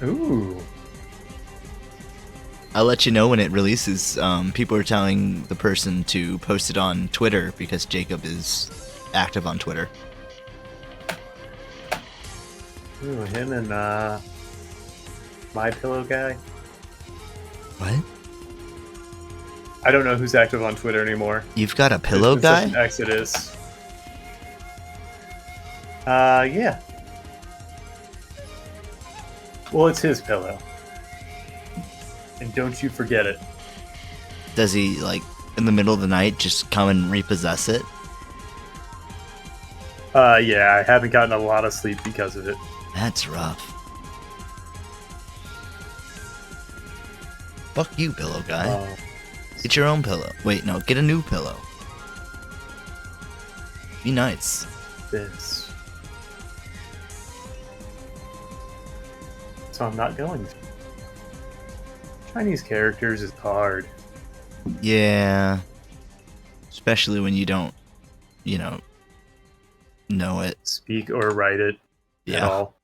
Ooh. I'll let you know when it releases. People are telling the person to post it on Twitter because Jacob is active on Twitter. Ooh, him and My Pillow guy. What? I don't know who's active on Twitter anymore. You've got a pillow There's been guy? such an exodus. Yeah. Well, it's his pillow. And don't you forget it. Does he, like, in the middle of the night just come and repossess it? Yeah, I haven't gotten a lot of sleep because of it. That's rough. Fuck you, pillow guy. Oh, Get your own pillow. Wait, no, get a new pillow. Be nice. this. So I'm not going to. Chinese characters is hard. Yeah. Especially when you don't, know it. Speak or write it at Yeah. all.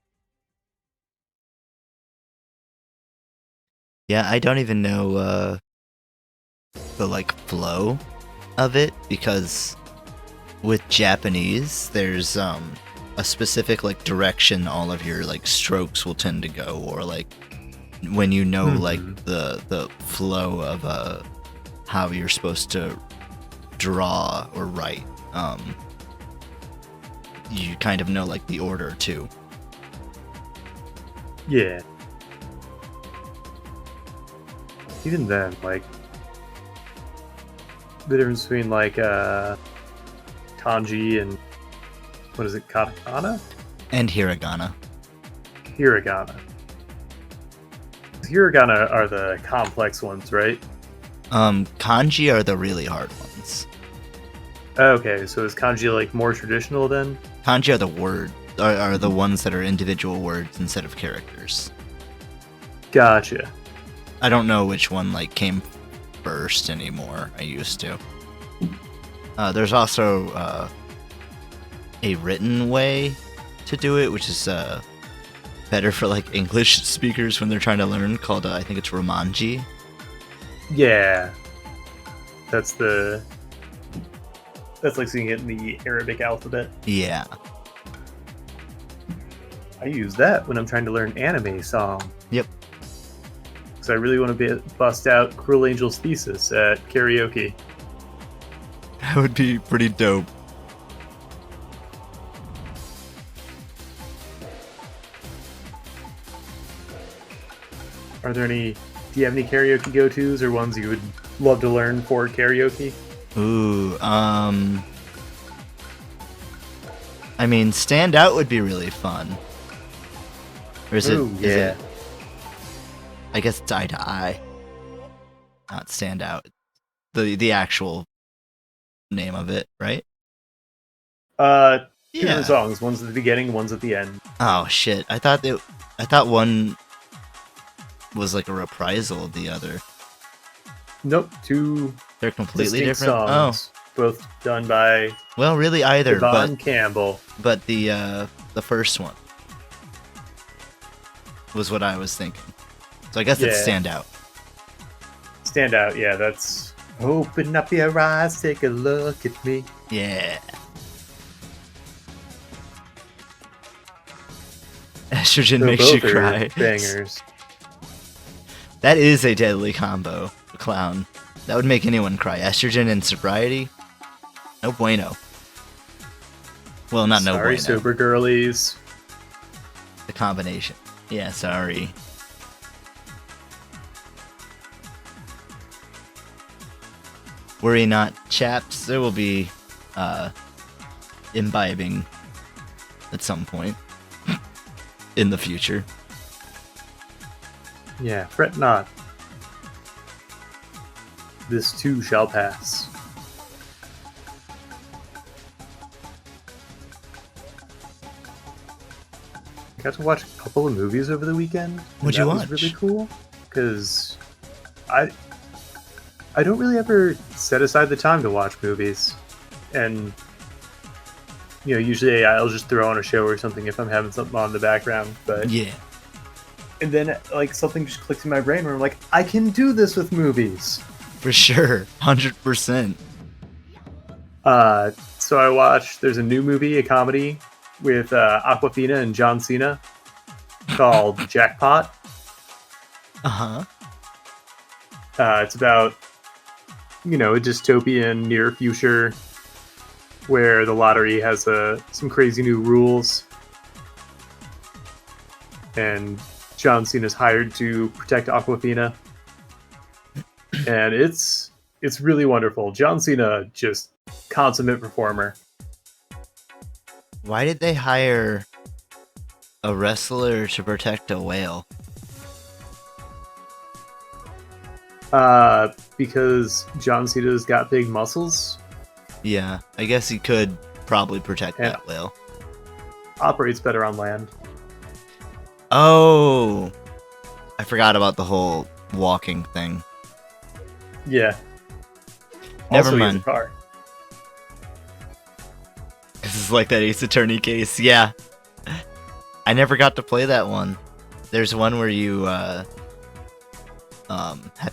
Yeah, I don't even know the like flow of it because with Japanese there's a specific like direction all of your like strokes will tend to go, or like when you know like the flow of how you're supposed to draw or write, you kind of know like the order too. Yeah. Even then, like, the difference between, like, kanji and, what is it, katakana? And hiragana. Hiragana. Hiragana are the complex ones, right? Kanji are the really hard ones. Okay, so is kanji, like, more traditional then? Kanji are the are the ones that are individual words instead of characters. Gotcha. I don't know which one like came first anymore. I used to. There's also a written way to do it, which is better for like English speakers when they're trying to learn. Called I think it's Romanji. Yeah. That's like seeing it in the Arabic alphabet. Yeah. I use that when I'm trying to learn anime song. Yep. because I really want to bust out Cruel Angel's Thesis at karaoke. That would be pretty dope. Are there any? Do you have any karaoke go-tos or ones you would love to learn for karaoke? Ooh, I mean, Stand Out would be really fun. Or is Ooh, it? yeah. Is it? I guess it's Eye to Eye, not Stand Out. The actual name of it, right? Two different songs. One's at the beginning, one's at the end. Oh shit! I thought one was like a reprisal of the other. Nope, two. They're completely distinct different. songs, both done by Well, really either, Yvonne but Campbell. but the first one was what I was thinking. So I guess it's Stand Out. Stand Out, yeah, that's open up your eyes, take a look at me. Yeah. Estrogen makes you cry. Bangers. That is a deadly combo, clown. That would make anyone cry. Estrogen and sobriety? No bueno. Well, not no bueno. Sorry, sober girlies. The combination. Yeah, sorry. Worry not, chaps. There will be imbibing at some point in the future. Yeah, fret not. This too shall pass. I got to watch a couple of movies over the weekend. What'd you watch? That was really cool because I don't really ever set aside the time to watch movies, and usually I'll just throw on a show or something if I'm having something on in the background. But yeah, and then like something just clicked in my brain where I'm like, I can do this with movies. For sure, 100%. So I watched. There's a new movie, a comedy with Aquafina and John Cena called Jackpot. Uh-huh. It's about a dystopian near future where the lottery has some crazy new rules, and John Cena's hired to protect Aquafina, and it's really wonderful. John Cena, just consummate performer. Why did they hire a wrestler to protect a whale? Because John Cena's got big muscles. Yeah, I guess he could probably protect Yeah. that whale. Operates better on land. Oh, I forgot about the whole walking thing. Yeah. Never Also, he has mind. a car. This is like that Ace Attorney case. Yeah. I never got to play that one. There's one where you had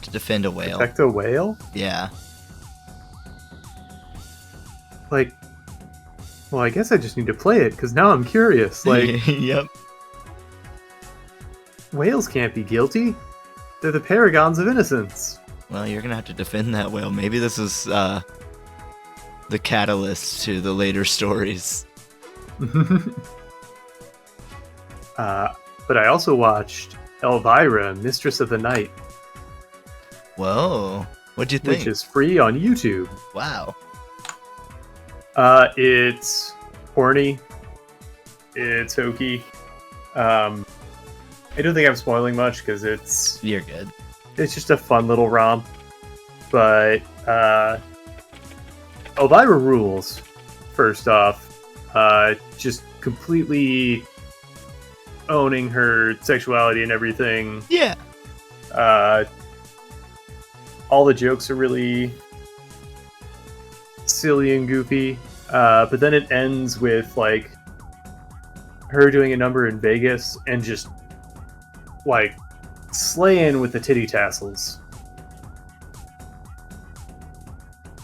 to defend a whale. Protect a whale? Yeah. Like, well, I guess I just need to play it because now I'm curious. Like, Yep. whales can't be guilty. They're the paragons of innocence. Well, you're gonna have to defend that whale. Maybe this is the catalyst to the later stories. But I also watched Elvira, Mistress of the Night, Whoa. What'd you think? which is free on YouTube. Wow. It's horny. It's hokey. I don't think I'm spoiling much because You're good. it's just a fun little romp. But Elvira rules. First off, just completely owning her sexuality and everything. Yeah. All the jokes are really silly and goofy, but then it ends with like her doing a number in Vegas and just like slaying with the titty tassels.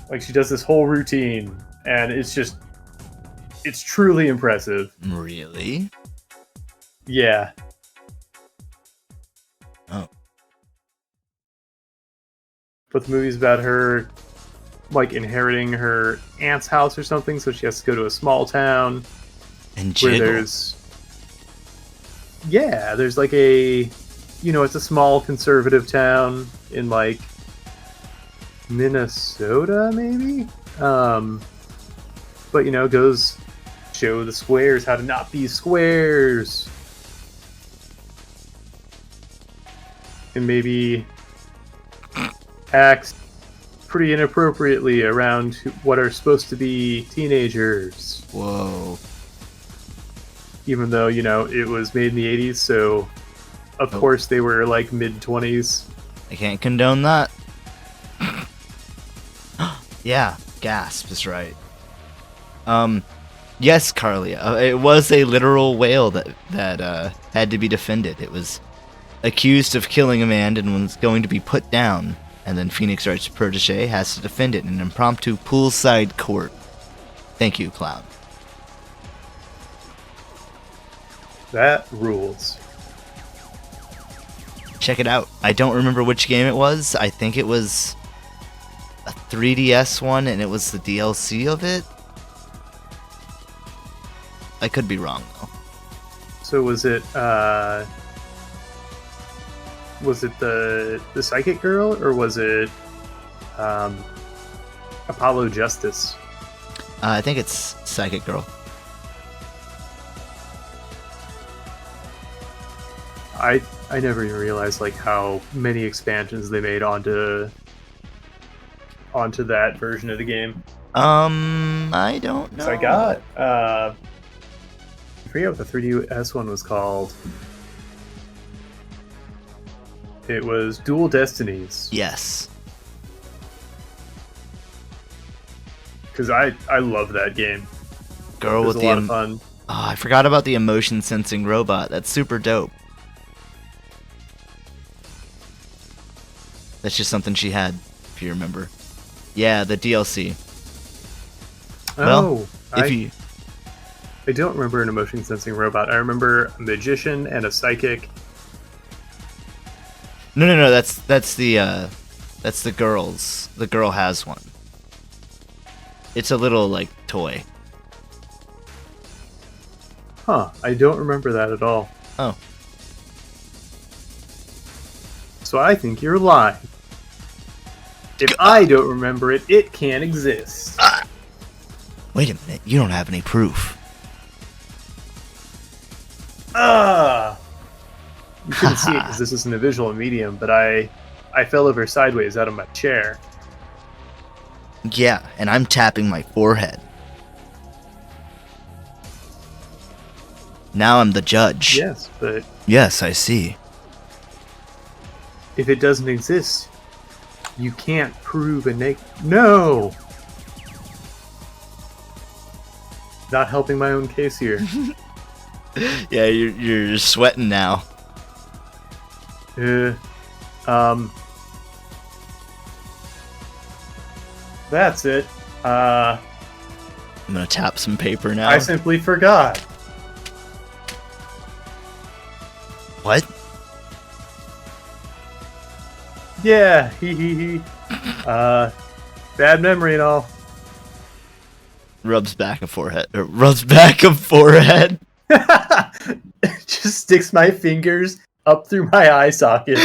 Like she does this whole routine, and it's truly impressive. Really? Yeah. Oh. but the movie's about her like inheriting her aunt's house or something, so she has to go to a small town And where jiggle. there's like it's a small conservative town in like Minnesota, maybe. But goes show the squares how to not be squares, and maybe acts pretty inappropriately around what are supposed to be teenagers. Whoa. Even though, it was made in the 80s, so of course they were like mid-20s. I can't condone that. Yeah, gasp is right. Yes, Carly. It was a literal whale that had to be defended. It was accused of killing a man and was going to be put down. And then Phoenix Wright's protege has to defend it in an impromptu poolside court. Thank you, clown. That rules. Check it out. I don't remember which game it was. I think it was a 3DS one, and it was the DLC of it. I could be wrong, though. So was it the Psychic Girl, or was it Apollo Justice? I think it's Psychic Girl. I never even realized like how many expansions they made onto that version of the game. I don't know. So I got I forget what the 3DS one was called. It was Dual Destinies. Yes. Because I love that game. Girl It was with a lot the of fun. Oh, I forgot about the emotion sensing robot. That's super dope. That's just something she had, if you remember. Yeah, the DLC. Well, I don't remember an emotion sensing robot. I remember a magician and a psychic. No. That's the girl's. The girl has one. It's a little like toy. Huh? I don't remember that at all. Oh. So I think you're lying. If I don't remember it, it can't exist. Wait a minute. You don't have any proof. You couldn't see it because this isn't a visual medium, but I fell over sideways out of my chair. Yeah, and I'm tapping my forehead. Now I'm the judge. Yes, but Yes, I see. if it doesn't exist, you can't prove a No! Not helping my own case here. Yeah, you're sweating now. That's it. I'm gonna tap some paper now. I simply forgot. What? Yeah, he. Bad memory and all. Rubs back a forehead. Or rubs back a forehead. Just sticks my fingers up through my eye socket.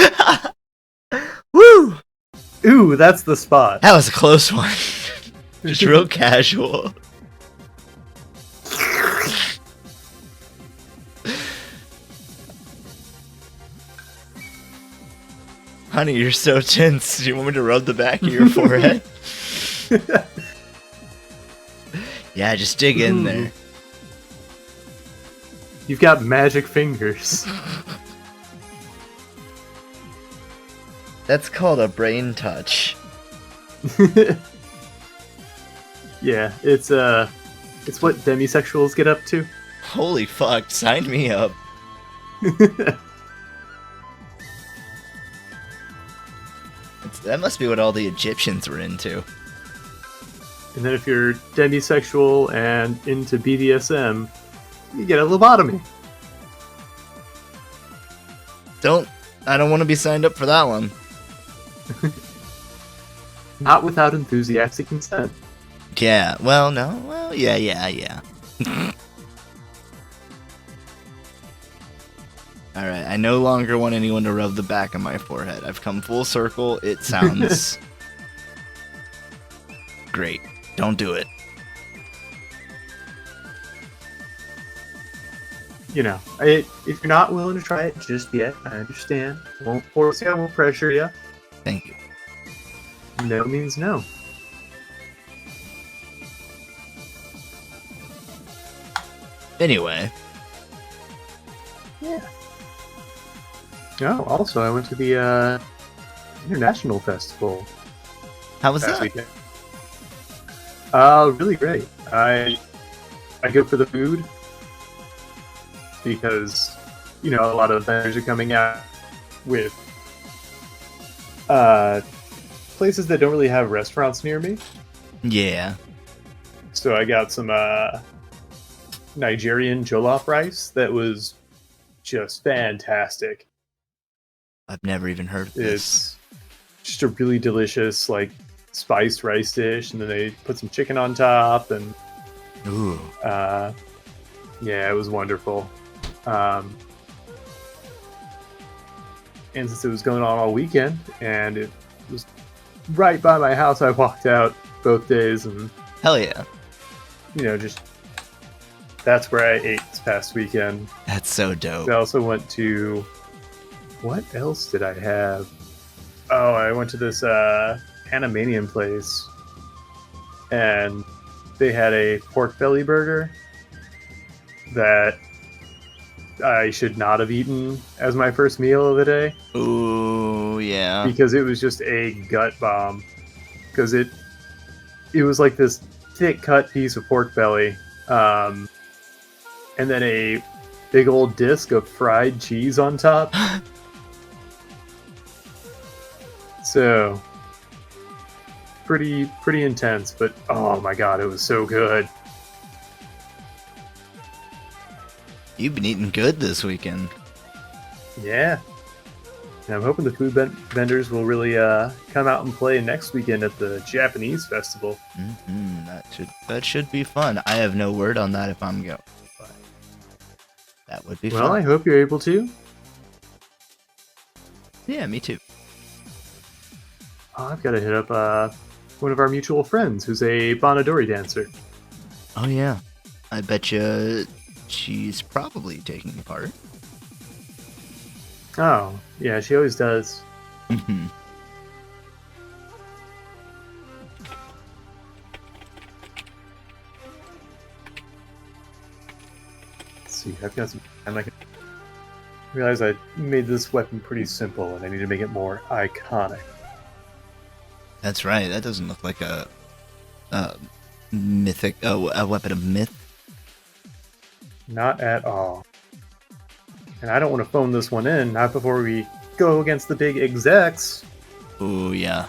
Woo! Ooh, that's the spot. That was a close one. Just real casual. Honey, you're so tense. Do you want me to rub the back of your forehead? Yeah, just dig in there. You've got magic fingers. That's called a brain touch. Yeah, it's what demisexuals get up to. Holy fuck, sign me up. That must be what all the Egyptians were into. And then if you're demisexual and into BDSM, you get a lobotomy. I don't want to be signed up for that one. Not without enthusiastic consent. Yeah. Well, no. Well, yeah. All right. I no longer want anyone to rub the back of my forehead. I've come full circle. It sounds great. Don't do it. You know, if you're not willing to try it just yet, I understand. Won't force you, I won't pressure you. Thank you. No means no. Anyway. Yeah. Oh, also, I went to the International Festival How was last that? weekend. Really great. I go for the food because, you know, a lot of vendors are coming out with places that don't really have restaurants near me. Yeah. So I got some Nigerian jollof rice that was just fantastic. I've never even heard of this. It's just a really delicious, like, spiced rice dish, and then they put some chicken on top, and Ooh. yeah, it was wonderful. And since it was going on all weekend, and it was right by my house, I walked out both days, and Hell yeah. you know, just that's where I ate this past weekend. That's so dope. I also went to, what else did I have? Oh, I went to this Panamanian place, and they had a pork belly burger that I should not have eaten as my first meal of the day. Ooh, yeah. Because it was just a gut bomb. Because it was like this thick cut piece of pork belly, and then a big old disc of fried cheese on top. So pretty intense, but oh my god, it was so good. You've been eating good this weekend. Yeah. And I'm hoping the food vendors will really come out and play next weekend at the Japanese festival. That should be fun. I have no word on that if I'm going, but that would be Well, fun. I hope you're able to. Yeah, me too. Oh, I've got to hit up one of our mutual friends who's a Bonadori dancer. Oh yeah, I bet you she's probably taking part. Oh, yeah, she always does. Mm-hmm. Let's see, I've got some time. I realize I made this weapon pretty simple, and I need to make it more iconic. That's right. That doesn't look like a mythic, a weapon of myth. Not at all. And I don't want to phone this one in, not before we go against the big execs. Ooh, yeah.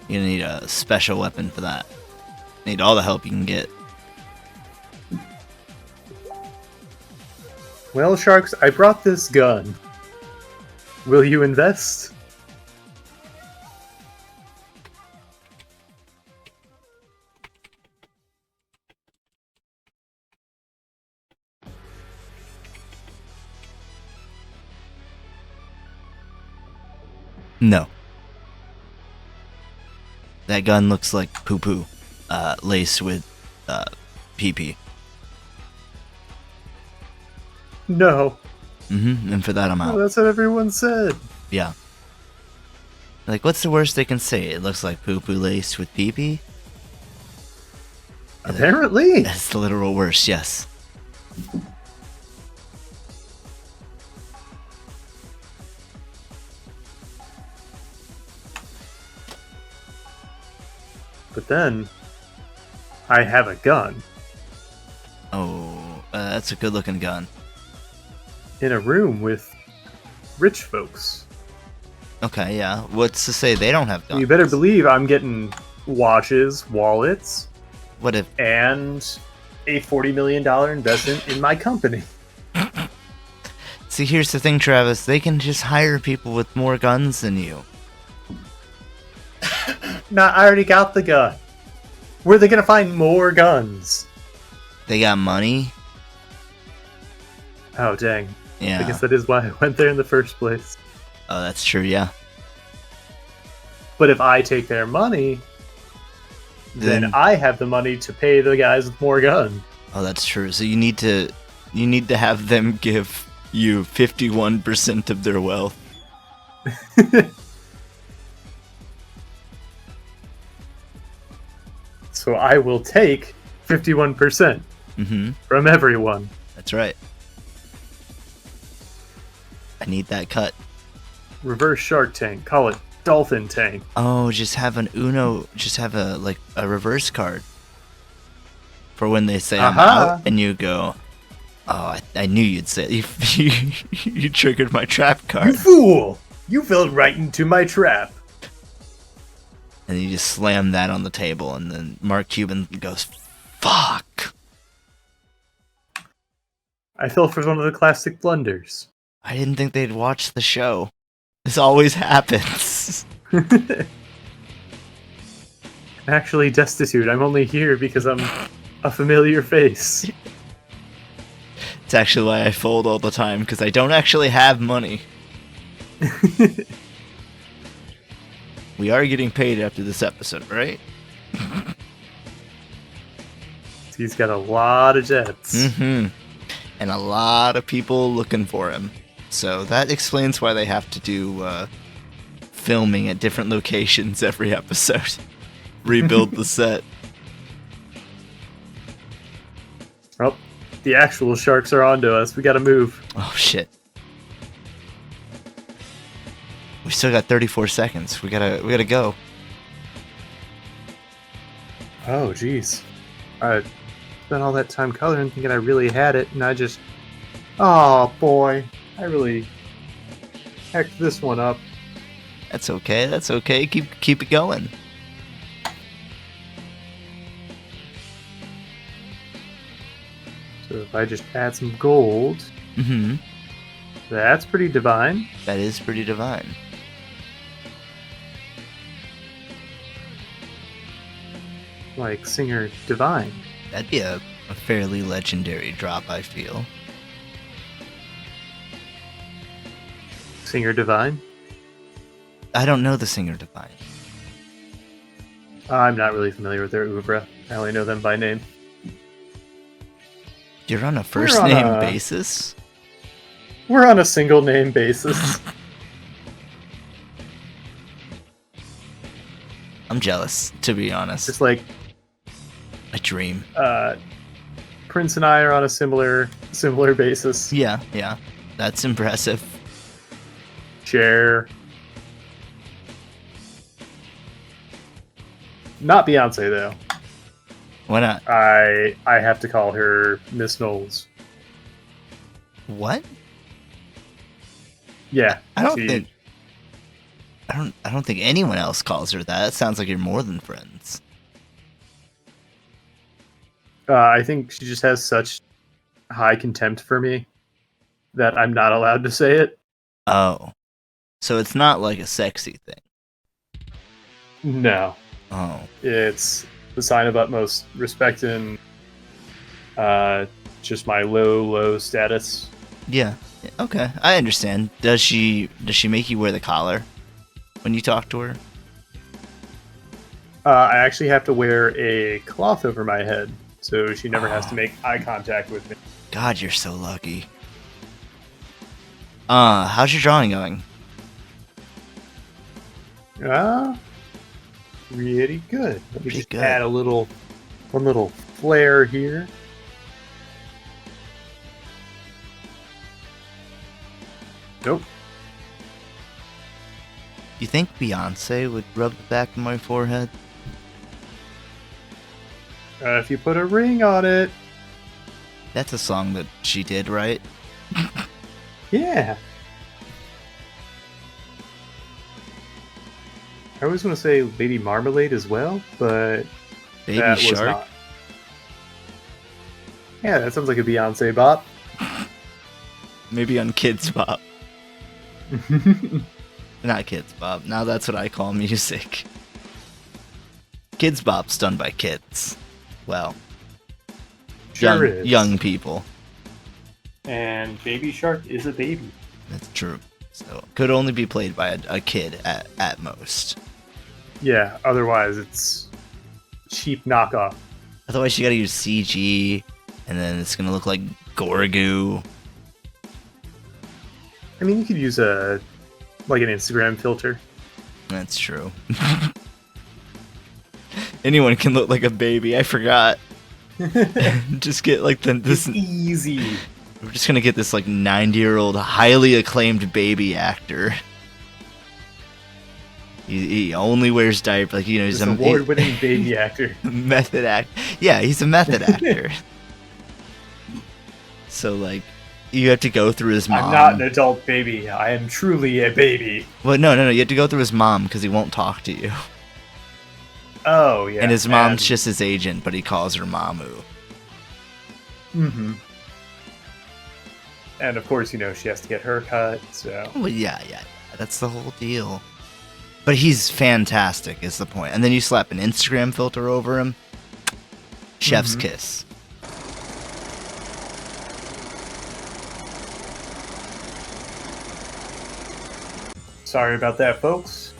You need a special weapon for that. Need all the help you can get. Well, Sharks, I brought this gun. Will you invest? No. That gun looks like poo-poo, laced with, pee-pee. No. And for that I'm Oh, out. that's what everyone said. Yeah. Like, what's the worst they can say? It looks like poo-poo laced with pee-pee? Apparently. That's the literal worst, yes. But then, I have a gun. Oh, that's a good-looking gun. In a room with rich folks. Okay, yeah. What's to say they don't have guns? You better believe I'm getting watches, wallets, What if... and a $40 million investment in my company. See, here's the thing, Travis. They can just hire people with more guns than you. Nah, I already got the gun. Where are they gonna find more guns? They got money. Oh, dang. Yeah. I guess that is why I went there in the first place. Oh, that's true. Yeah. But if I take their money, then I have the money to pay the guys with more guns. Oh, that's true. So you need to have them give you 51% of their wealth. So I will take 51% from everyone. That's right. I need that cut. Reverse Shark Tank. Call it Dolphin Tank. Oh, just have an Uno. Just have a reverse card for when they say I'm out, and you go, "Oh, I knew you'd say it. You triggered my trap card. You fool! You fell right into my trap." And you just slam that on the table, and then Mark Cuban goes, "Fuck!" I fell for one of the classic blunders. I didn't think they'd watch the show. This always happens. Actually destitute. I'm only here because I'm a familiar face. It's actually why I fold all the time, because I don't actually have money. We are getting paid after this episode, right? He's got a lot of jets. And a lot of people looking for him. So that explains why they have to do filming at different locations every episode. Rebuild the set. Oh, the actual sharks are onto us. We gotta move. Oh, shit. We still got 34 seconds. We gotta go. Oh, jeez. I spent all that time coloring thinking I really had it, and I just... Oh, boy. I really hecked this one up. That's okay. That's okay. Keep it going. So if I just add some gold... That's pretty divine. That is pretty divine. Like Singer Divine. That'd be a fairly legendary drop, I feel. Singer Divine? I don't know the Singer Divine. I'm not really familiar with their oeuvre. I only know them by name. You're on a first name basis? We're on a single name basis. I'm jealous, to be honest. Just like a dream. Prince and I are on a similar basis. Yeah. That's impressive. Cher. Not Beyonce though. Why not? I have to call her Miss Knowles. What? Yeah. I don't think anyone else calls her that. It sounds like you're more than friends. I think she just has such high contempt for me that I'm not allowed to say it. Oh. So it's not like a sexy thing. No. Oh. It's the sign of utmost respect and just my low status. Yeah. Okay. I understand. Does she make you wear the collar when you talk to her? I actually have to wear a cloth over my head, so she never has to make eye contact with me. God, you're so lucky. How's your drawing going? Pretty good. Let me Pretty just good. add one little flare here. Nope. You think Beyonce would rub the back of my forehead? If you put a ring on it. That's a song that she did, right? Yeah. I was going to say Lady Marmalade as well, but Baby that Shark? was not. Yeah, that sounds like a Beyonce bop. Maybe on Kids Bop. Not Kids Bop. Now that's what I call music. Kids Bop's done by kids. Well, Sure is. young people. And Baby Shark is a baby. That's true. So could only be played by a kid at most. Yeah, otherwise it's cheap knockoff. Otherwise, you gotta use CG, and then it's gonna look like Gorgoo. I mean, you could use an Instagram filter. That's true. Anyone can look like a baby. I forgot. Just get like this. It's easy. We're just gonna get this like 90-year-old highly acclaimed baby actor. He only wears diapers, like he's an award-winning baby actor. Method act. Yeah, he's a method actor. So like, you have to go through his mom. I'm not an adult baby. I am truly a baby. Well, no. You have to go through his mom because he won't talk to you. Oh yeah. And his mom's just his agent, but he calls her Mamu. Mm-hmm. And of course, she has to get her cut. So. Well, yeah. That's the whole deal. But he's fantastic, is the point. And then you slap an Instagram filter over him. Chef's kiss. Sorry about that, folks.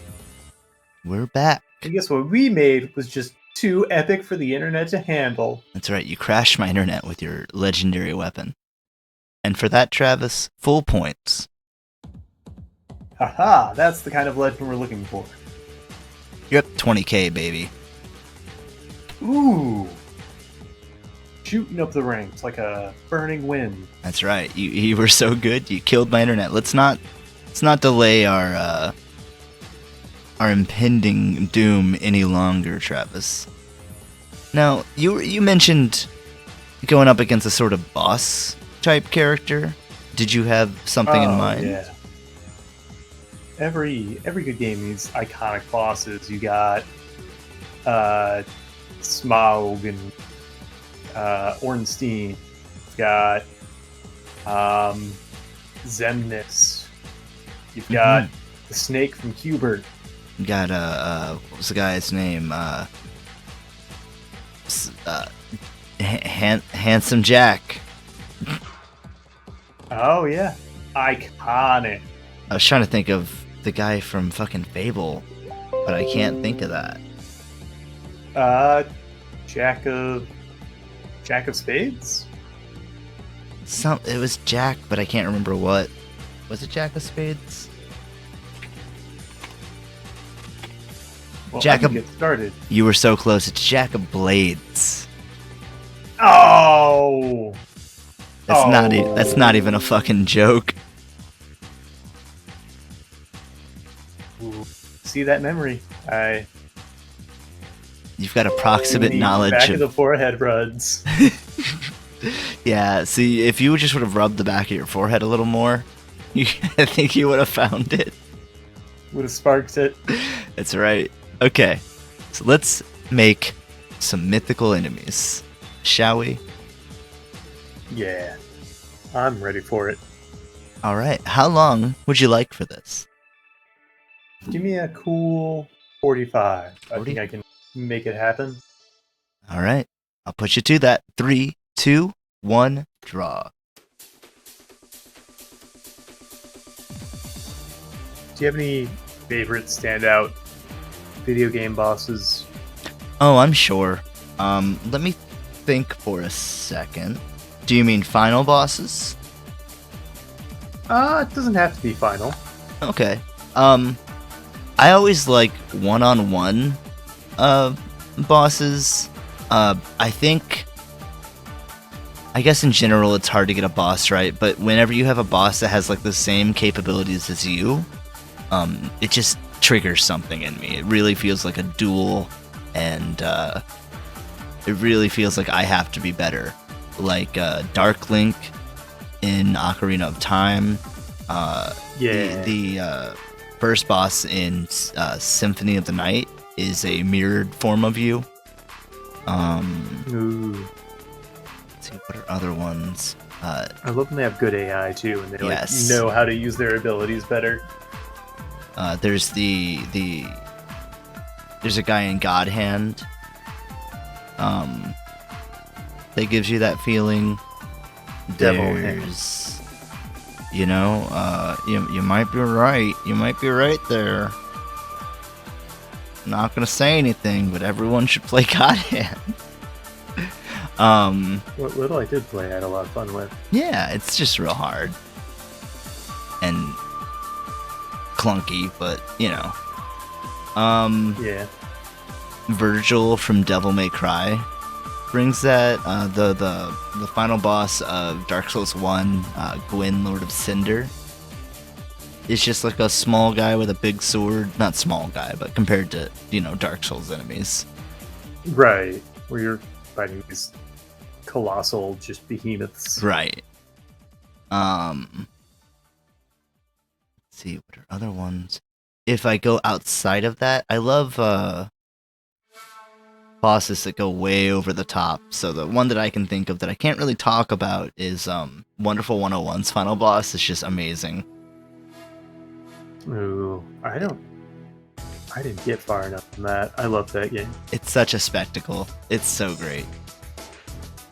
We're back. I guess what we made was just too epic for the internet to handle. That's right, you crashed my internet with your legendary weapon. And for that, Travis, full points. Haha, that's the kind of legend we're looking for. You're up 20k, baby. Ooh. Shooting up the ranks like a burning wind. That's right, you were so good, you killed my internet. Let's not delay our impending doom any longer, Travis. Now, you mentioned going up against a sort of boss type character. Did you have something in mind? Yeah. Every good game needs iconic bosses. You got Smaug and Ornstein. You've got Zemnis. You've got the snake from Qbert. You got what was the guy's name? Handsome Jack. Oh yeah, iconic. I was trying to think of the guy from fucking Fable, but I can't think of that. Jack of Spades? It was Jack, but I can't remember what. Was it Jack of Spades? Well, Jack of... get started. You were so close. It's Jack of Blades. Oh! That's not even a fucking joke. Ooh, see that memory? You've got approximate knowledge back of the forehead runs. Yeah, see, if you just would have rubbed the back of your forehead a little more, I think you would have found it. Would have sparked it. That's right. Okay, so let's make some mythical enemies, shall we? Yeah, I'm ready for it. All right, how long would you like for this? Give me a cool 45. I think I can make it happen. All right, I'll put you to that. 3, 2, 1, draw. Do you have any favorite standout video game bosses? Oh, I'm sure. Let me think for a second. Do you mean final bosses? It doesn't have to be final. Okay. I always like one-on-one bosses. I guess in general it's hard to get a boss right, but whenever you have a boss that has like the same capabilities as you, it just triggers something in me. It really feels like a duel, and it really feels like I have to be better. Like Dark Link in Ocarina of Time. The first boss in Symphony of the Night is a mirrored form of you. Ooh. Let's see, what are other ones? I love when they have good AI too, and they Yes. know how to use their abilities better. There's the There's a guy in God Hand. That gives you that feeling. Devil Hand. There's, you know, you might be right. You might be right there. Not gonna say anything, but everyone should play God Hand. What little I did play, I had a lot of fun with. Yeah, it's just real hard and clunky, but you know. Yeah. Virgil from Devil May Cry brings that. The final boss of Dark Souls 1, Gwyn, Lord of Cinder, is just like a small guy with a big sword. Not small guy, but compared to, you know, Dark Souls enemies. Right. Where you're fighting these colossal just behemoths. Right. Let's see, what are other ones? If I go outside of that, I love bosses that go way over the top. So the one that I can think of that I can't really talk about is Wonderful 101's final boss. It's just amazing. Ooh, I didn't get far enough from that. I love that game. It's such a spectacle. It's so great.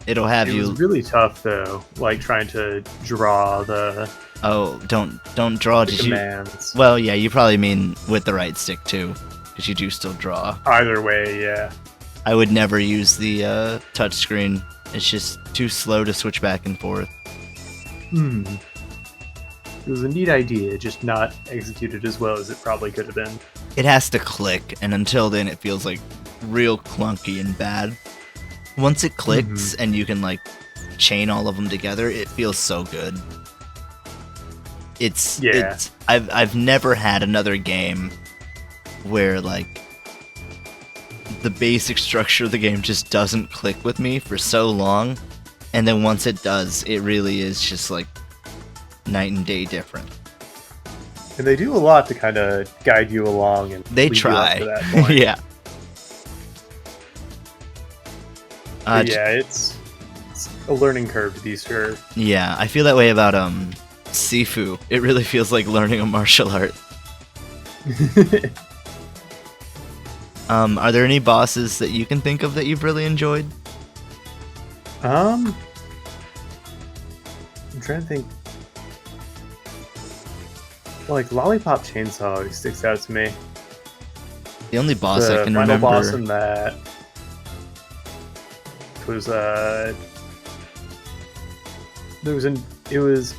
It'll have It you. was really tough though, like trying to draw the Oh, don't draw. Did you? commands. Well, yeah, you probably mean with the right stick too, because you do still draw. Either way, yeah. I would never use the touch screen. It's just too slow to switch back and forth. It was a neat idea, just not executed as well as it probably could have been. It has to click, and until then, it feels like real clunky and bad. Once it clicks and you can like chain all of them together, it feels so good. It's I've never had another game where like the basic structure of the game just doesn't click with me for so long, and then once it does, it really is just like night and day different. And they do a lot to kind of guide you along and They lead you up try. to that point. Yeah. But yeah, it's a learning curve to be sure. Yeah, I feel that way about Sifu. It really feels like learning a martial art. Are there any bosses that you can think of that you've really enjoyed? I'm trying to think. Like Lollipop Chainsaw always sticks out to me. The only boss The I can final remember. boss in that was it was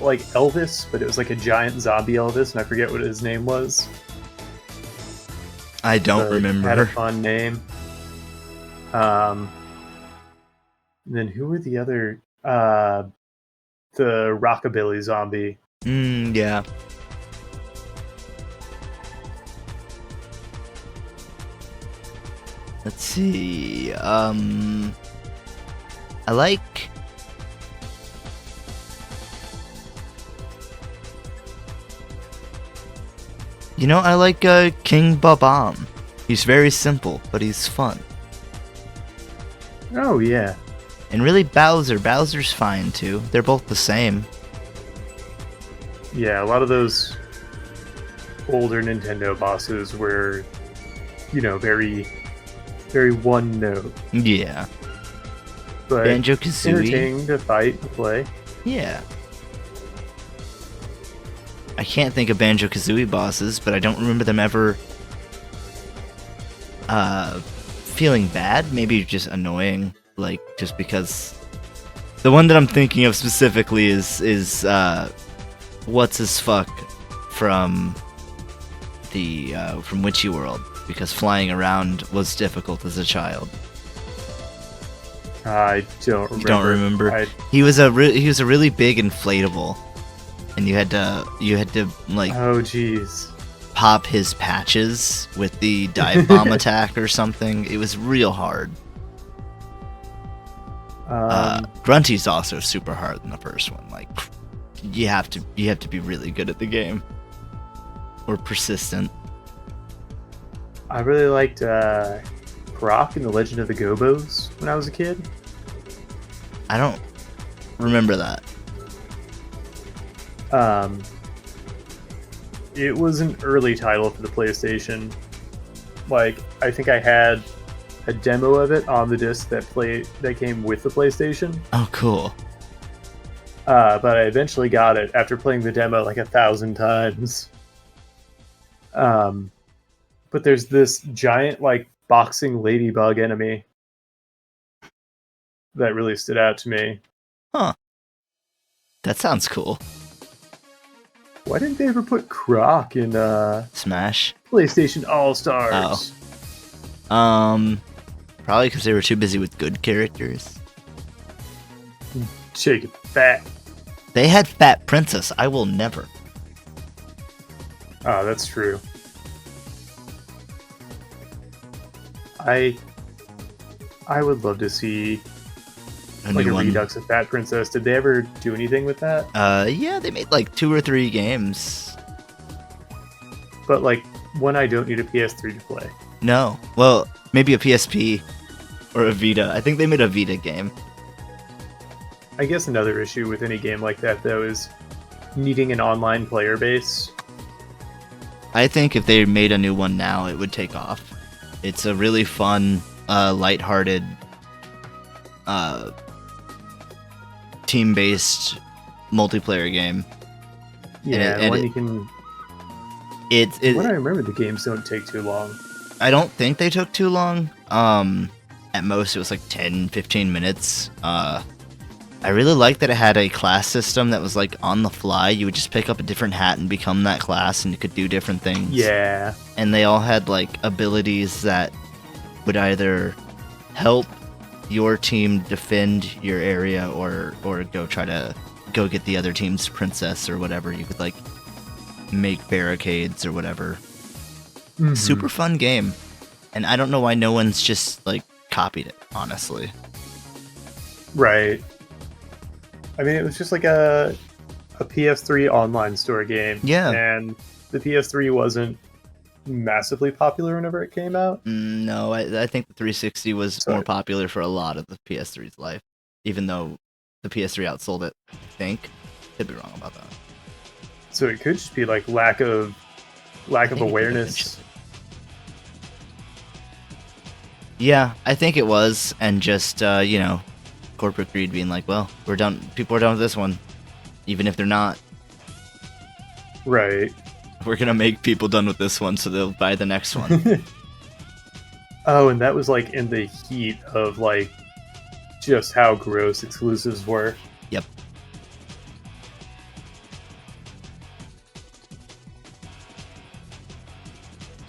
like Elvis, but it was like a giant zombie Elvis, and I forget what his name was. I don't But remember. Had a fun name. And then who were the other? The Rockabilly Zombie. Yeah. Let's see. I like. You know, I like King Babam. He's very simple, but he's fun. Oh yeah. And really, Bowser's fine too. They're both the same. Yeah, a lot of those older Nintendo bosses were, you know, very, very one note. Yeah. But Banjo-Kazooie. entertaining to fight and play. Yeah. I can't think of Banjo-Kazooie bosses, but I don't remember them ever feeling bad. Maybe just annoying, like just because. The one that I'm thinking of specifically is what's his fuck from the from Witchy World, because flying around was difficult as a child. I don't remember. You don't remember? I, He was a really big inflatable, and you had to like oh jeez. pop his patches with the dive bomb attack or something. It was real hard. Grunty's also super hard in the first one. Like you have to be really good at the game or persistent. I really liked Croc and the Legend of the Gobos when I was a kid. I don't remember that. It was an early title for the PlayStation. Like, I think I had a demo of it on the disc that came with the PlayStation. Oh, cool. But I eventually got it after playing the demo like 1,000 times. But there's this giant like boxing ladybug enemy that really stood out to me. Huh. That sounds cool. Why didn't they ever put Croc in Smash? PlayStation All-Stars? Probably because they were too busy with good characters. Shake it fat. They had Fat Princess. I will never. Oh, that's true. I would love to see like a redux of Fat Princess. Did they ever do anything with that? Yeah, they made like 2 or 3 games. But like one I don't need a PS3 to play. No. Well, maybe a PSP or a Vita. I think they made a Vita game. I guess another issue with any game like that though is needing an online player base. I think if they made a new one now, it would take off. It's a really fun, lighthearted, team-based multiplayer game. Yeah, and when you can. What I remember, the games don't take too long. I don't think they took too long. At most, it was like 10, 15 minutes. I really liked that it had a class system that was like on the fly. You would just pick up a different hat and become that class, and you could do different things. Yeah. And they all had like abilities that would either help your team defend your go get the other team's princess or whatever. You could like make barricades or whatever. Mm-hmm. Super fun game. And I don't know why no one's just like copied it, honestly. Right. I mean, it was just like a PS3 online store game. Yeah. And the PS3 wasn't massively popular whenever it came out. No, I think the 360 was more popular for a lot of the PS3's life, even though the PS3 outsold it, I think. Could be wrong about that. So it could just be like lack of awareness. Yeah, I think it was, and just corporate greed being like, well, we're done. People are done with this one, even if they're not. Right. We're gonna make people done with this one, so they'll buy the next one. Oh, and that was like in the heat of like just how gross exclusives were. Yep.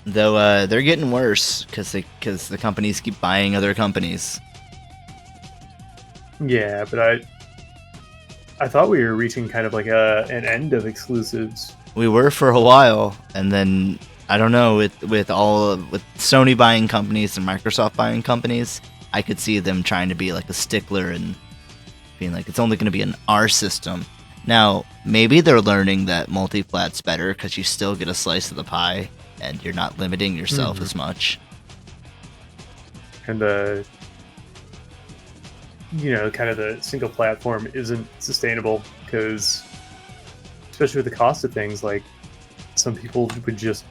Though they're getting worse because the companies keep buying other companies. Yeah, but I thought we were reaching kind of like an end of exclusives. We were for a while, and then I don't know, with Sony buying companies and Microsoft buying companies, I could see them trying to be like a stickler and being like, it's only going to be an R system. Now, maybe they're learning that multi-plat's better because you still get a slice of the pie and you're not limiting yourself as much. And kind of the single platform isn't sustainable because, especially with the cost of things, like some people would just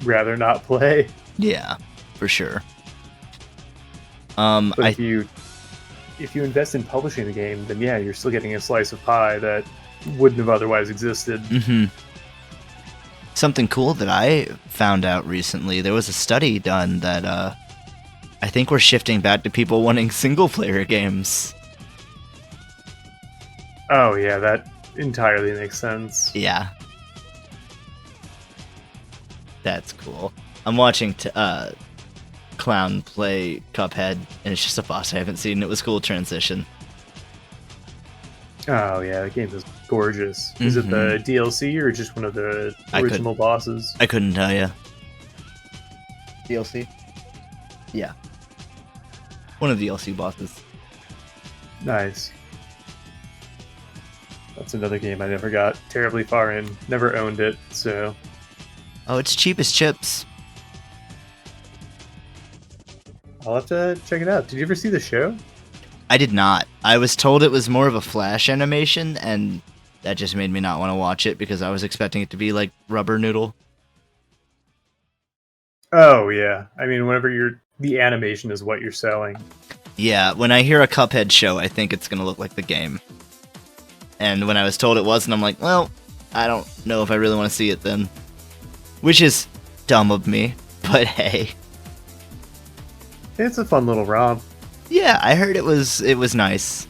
rather not play. Yeah, for sure. But if you invest in publishing the game, then yeah, you're still getting a slice of pie that wouldn't have otherwise existed. Mm-hmm. Something cool that I found out recently, there was a study done that I think we're shifting back to people wanting single-player games. Oh yeah, that entirely makes sense. Yeah. That's cool. I'm watching Clown play Cuphead, and it's just a boss I haven't seen. It was a cool transition. Oh yeah, the game is gorgeous. Is it the DLC or just one of the original bosses? I couldn't tell you. DLC? Yeah. One of the DLC bosses. Nice. That's another game I never got terribly far in. Never owned it, so... Oh, it's cheap as chips. I'll have to check it out. Did you ever see the show? I did not. I was told it was more of a Flash animation, and that just made me not want to watch it because I was expecting it to be like Rubber Noodle. Oh yeah, I mean, whenever the animation is what you're selling. Yeah, when I hear a Cuphead show, I think it's gonna look like the game. And when I was told it wasn't, I'm like, well, I don't know if I really want to see it then. Which is dumb of me, but hey. It's a fun little romp. Yeah, I heard it was nice.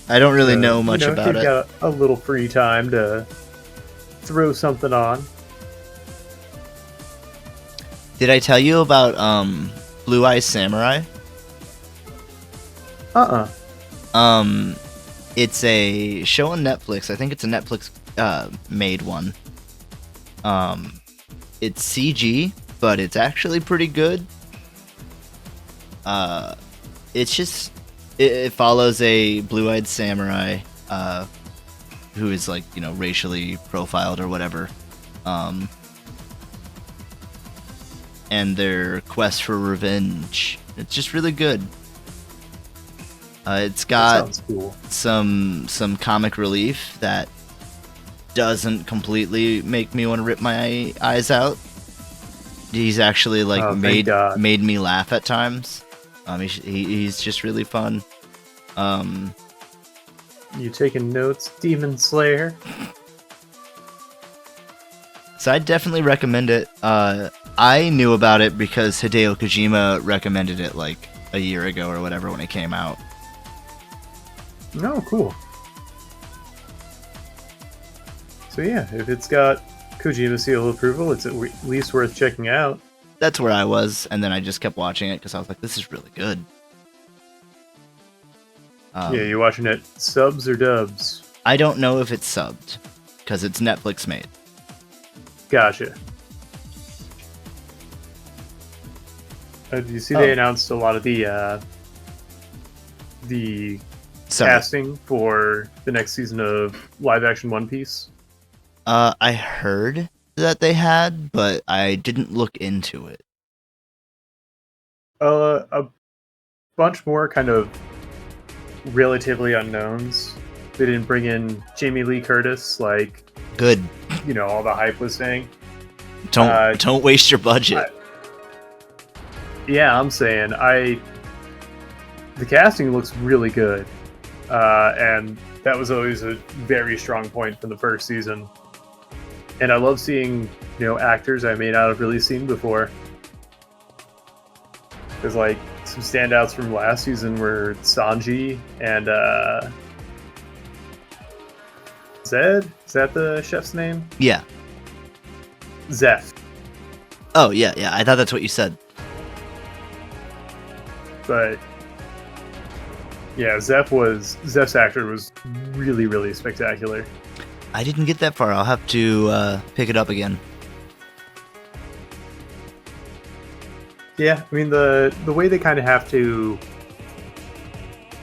I don't really know much if about you've it. got a little free time to throw something on. Did I tell you about Blue Eye Samurai? It's a show on Netflix. I think it's a Netflix made one. It's CG, but it's actually pretty good. It's just it follows a blue-eyed samurai who is like, you know, racially profiled or whatever. And their quest for revenge. It's just really good. It's got cool. some comic relief that doesn't completely make me want to rip my eyes out. He's actually like made me laugh at times. He's just really fun. You taking notes, Demon Slayer? So I definitely recommend it. I knew about it because Hideo Kojima recommended it like a year ago or whatever when it came out. Oh, cool. So yeah, if it's got Kojima seal of approval, it's at least worth checking out. That's where I was, and then I just kept watching it because I was like, this is really good. Yeah, you watching it subs or dubs? I don't know if it's subbed because it's Netflix made. Gotcha. Did you see they announced a lot of the casting for the next season of live action One Piece? I heard that they had, but I didn't look into it. A bunch more kind of relatively unknowns. They didn't bring in Jamie Lee Curtis like good. You know, all the hype was saying. Don't waste your budget. I'm saying the casting looks really good, and that was always a very strong point from the first season. And I love seeing, you know, actors I may not have really seen before. There's like some standouts from last season were Sanji and Zed. Is that the chef's name? Yeah. Zeph. Oh yeah. I thought that's what you said. But yeah, Zeph's actor was really, really spectacular. I didn't get that far. I'll have to pick it up again. Yeah, I mean the way they kind of have to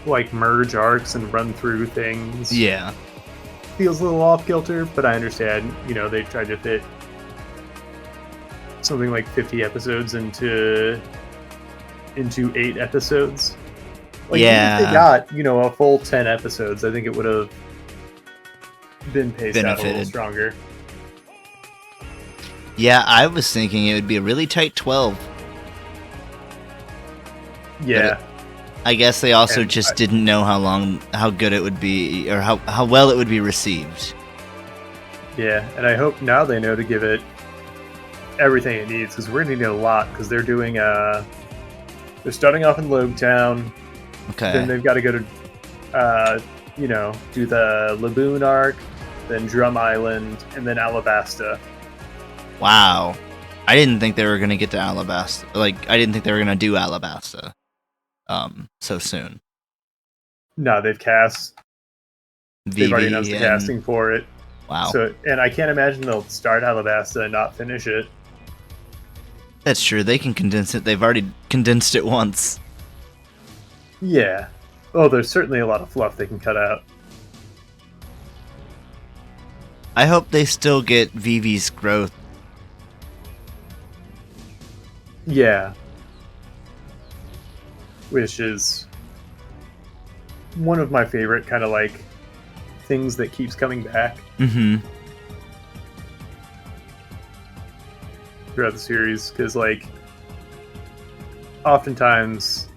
like merge arcs and run through things. Yeah. Feels a little off kilter, but I understand. You know, they tried to fit something like 50 episodes into 8 episodes. Like, yeah. If they got, you know, a full 10 episodes, I think it would have been paced out a little stronger. Yeah, I was thinking it would be a really tight 12. Yeah. I guess they also didn't know how good it would be, or how well it would be received. Yeah, and I hope now they know to give it everything it needs, because we're going to need a lot, because they're doing, they're starting off in Logetown. Okay. Then they've got to go to, you know, do the Laboon arc, then Drum Island, and then Alabasta. Wow. I didn't think they were going to get to Alabasta. Like, I didn't think they were going to do Alabasta so soon. No, they've cast. They've already announced the casting for it. Wow. So, and I can't imagine they'll start Alabasta and not finish it. That's true. They can condense it. They've already condensed it once. Yeah. Oh, there's certainly a lot of fluff they can cut out. I hope they still get Vivi's growth. Yeah. Which is one of my favorite kind of like things that keeps coming back. Mm-hmm. throughout the series, because like oftentimes,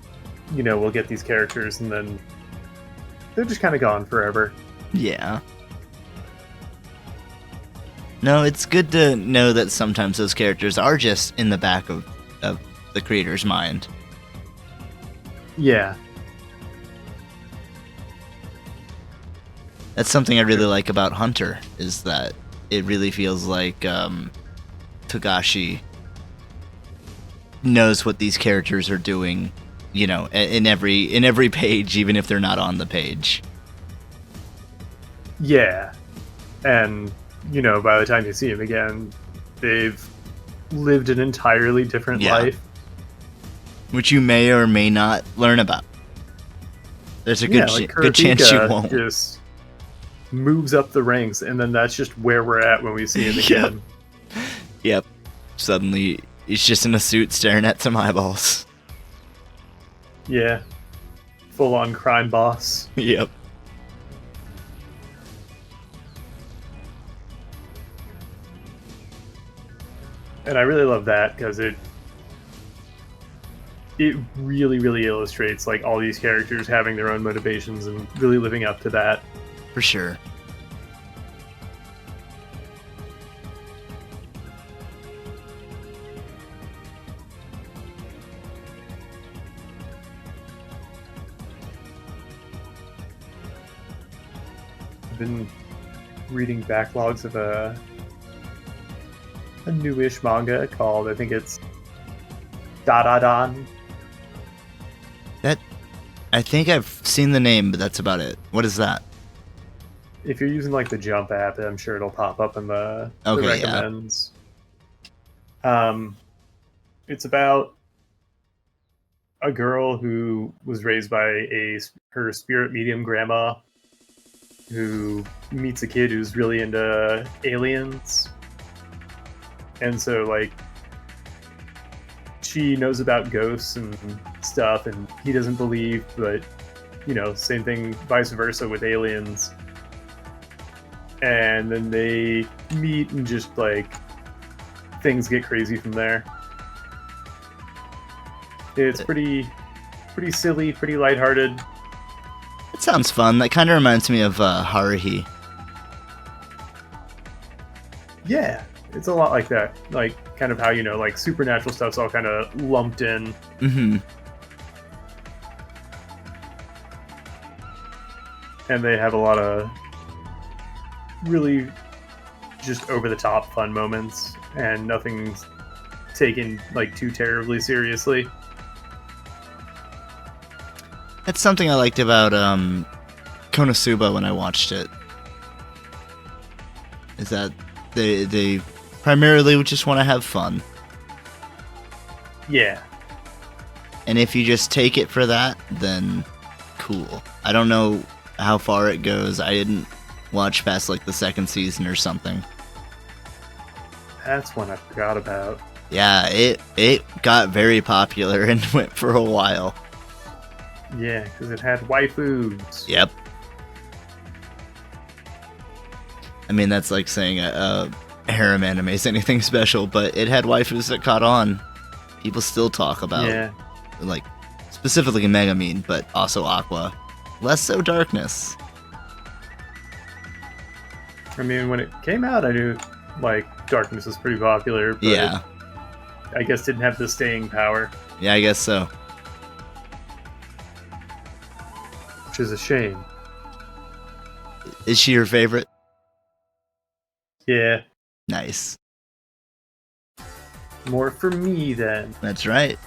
we'll get these characters and then they're just kind of gone forever. Yeah. No, it's good to know that sometimes those characters are just in the back of the creator's mind. Yeah. That's something I really like about Hunter, is that it really feels like Togashi knows what these characters are doing, in every page, even if they're not on the page. Yeah. And, by the time you see him again, they've lived an entirely different life. Which you may or may not learn about. There's a good chance you won't. Just moves up the ranks, and then that's just where we're at when we see him again. Yep. Suddenly, he's just in a suit staring at some eyeballs. Yeah. Full-on crime boss. Yep. And I really love that, because it really, really illustrates like all these characters having their own motivations and really living up to that. For sure. I've been reading backlogs of a newish manga called, I think it's Dadadan. I think I've seen the name, but that's about it. What is that? If you're using like the Jump app, I'm sure it'll pop up in the recommends. Yeah. It's about a girl who was raised by her spirit medium grandma, who meets a kid who's really into aliens. And so, like, she knows about ghosts and stuff, and he doesn't believe, but, same thing, vice versa with aliens. And then they meet and just, like, things get crazy from there. It's pretty silly, pretty lighthearted. It sounds fun. That kind of reminds me of Haruhi. Yeah, it's a lot like that. Like, kind of how, like, supernatural stuff's all kind of lumped in. Mm-hmm. And they have a lot of really just over-the-top fun moments, and nothing's taken, like, too terribly seriously. That's something I liked about Konosuba when I watched it. Is that they primarily just want to have fun. Yeah. And if you just take it for that, then cool. I don't know how far it goes. I didn't watch past like the second season or something. That's one I forgot about. Yeah, it got very popular and went for a while. Yeah, because it had waifus. Yep. I mean, that's like saying a harem anime is anything special, but it had waifus that caught on. People still talk about, like, specifically Megumin, but also Aqua. Less so Darkness. I mean, when it came out, I knew, like, Darkness was pretty popular, but yeah. I guess didn't have the staying power. Yeah, I guess so. Which is a shame. Is she your favorite? Yeah. Nice. More for me, then. That's right.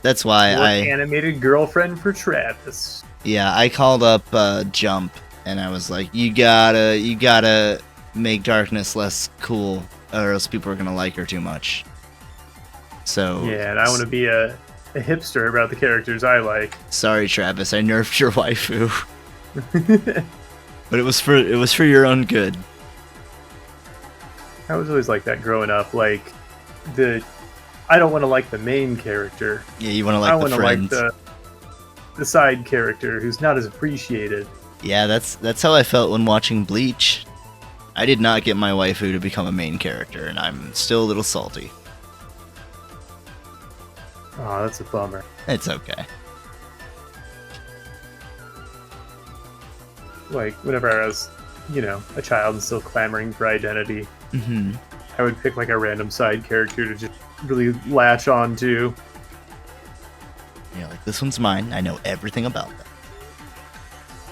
That's why animated girlfriend for Travis. Yeah, I called up Jump, and I was like, you gotta make Darkness less cool, or else people are gonna like her too much. So yeah, and I want to be a hipster about the characters I like. Sorry, Travis, I nerfed your waifu. But it was for your own good. I was always like that growing up. Like, I don't want to like the main character. Yeah, you want to like the friends. Like the side character who's not as appreciated. Yeah, that's how I felt when watching Bleach. I did not get my waifu to become a main character, and I'm still a little salty. Oh, that's a bummer. It's okay. Like, whenever I was, a child and still clamoring for identity, Mm-hmm. I would pick like a random side character to just really latch on to. You're like, this one's mine. I know everything about them.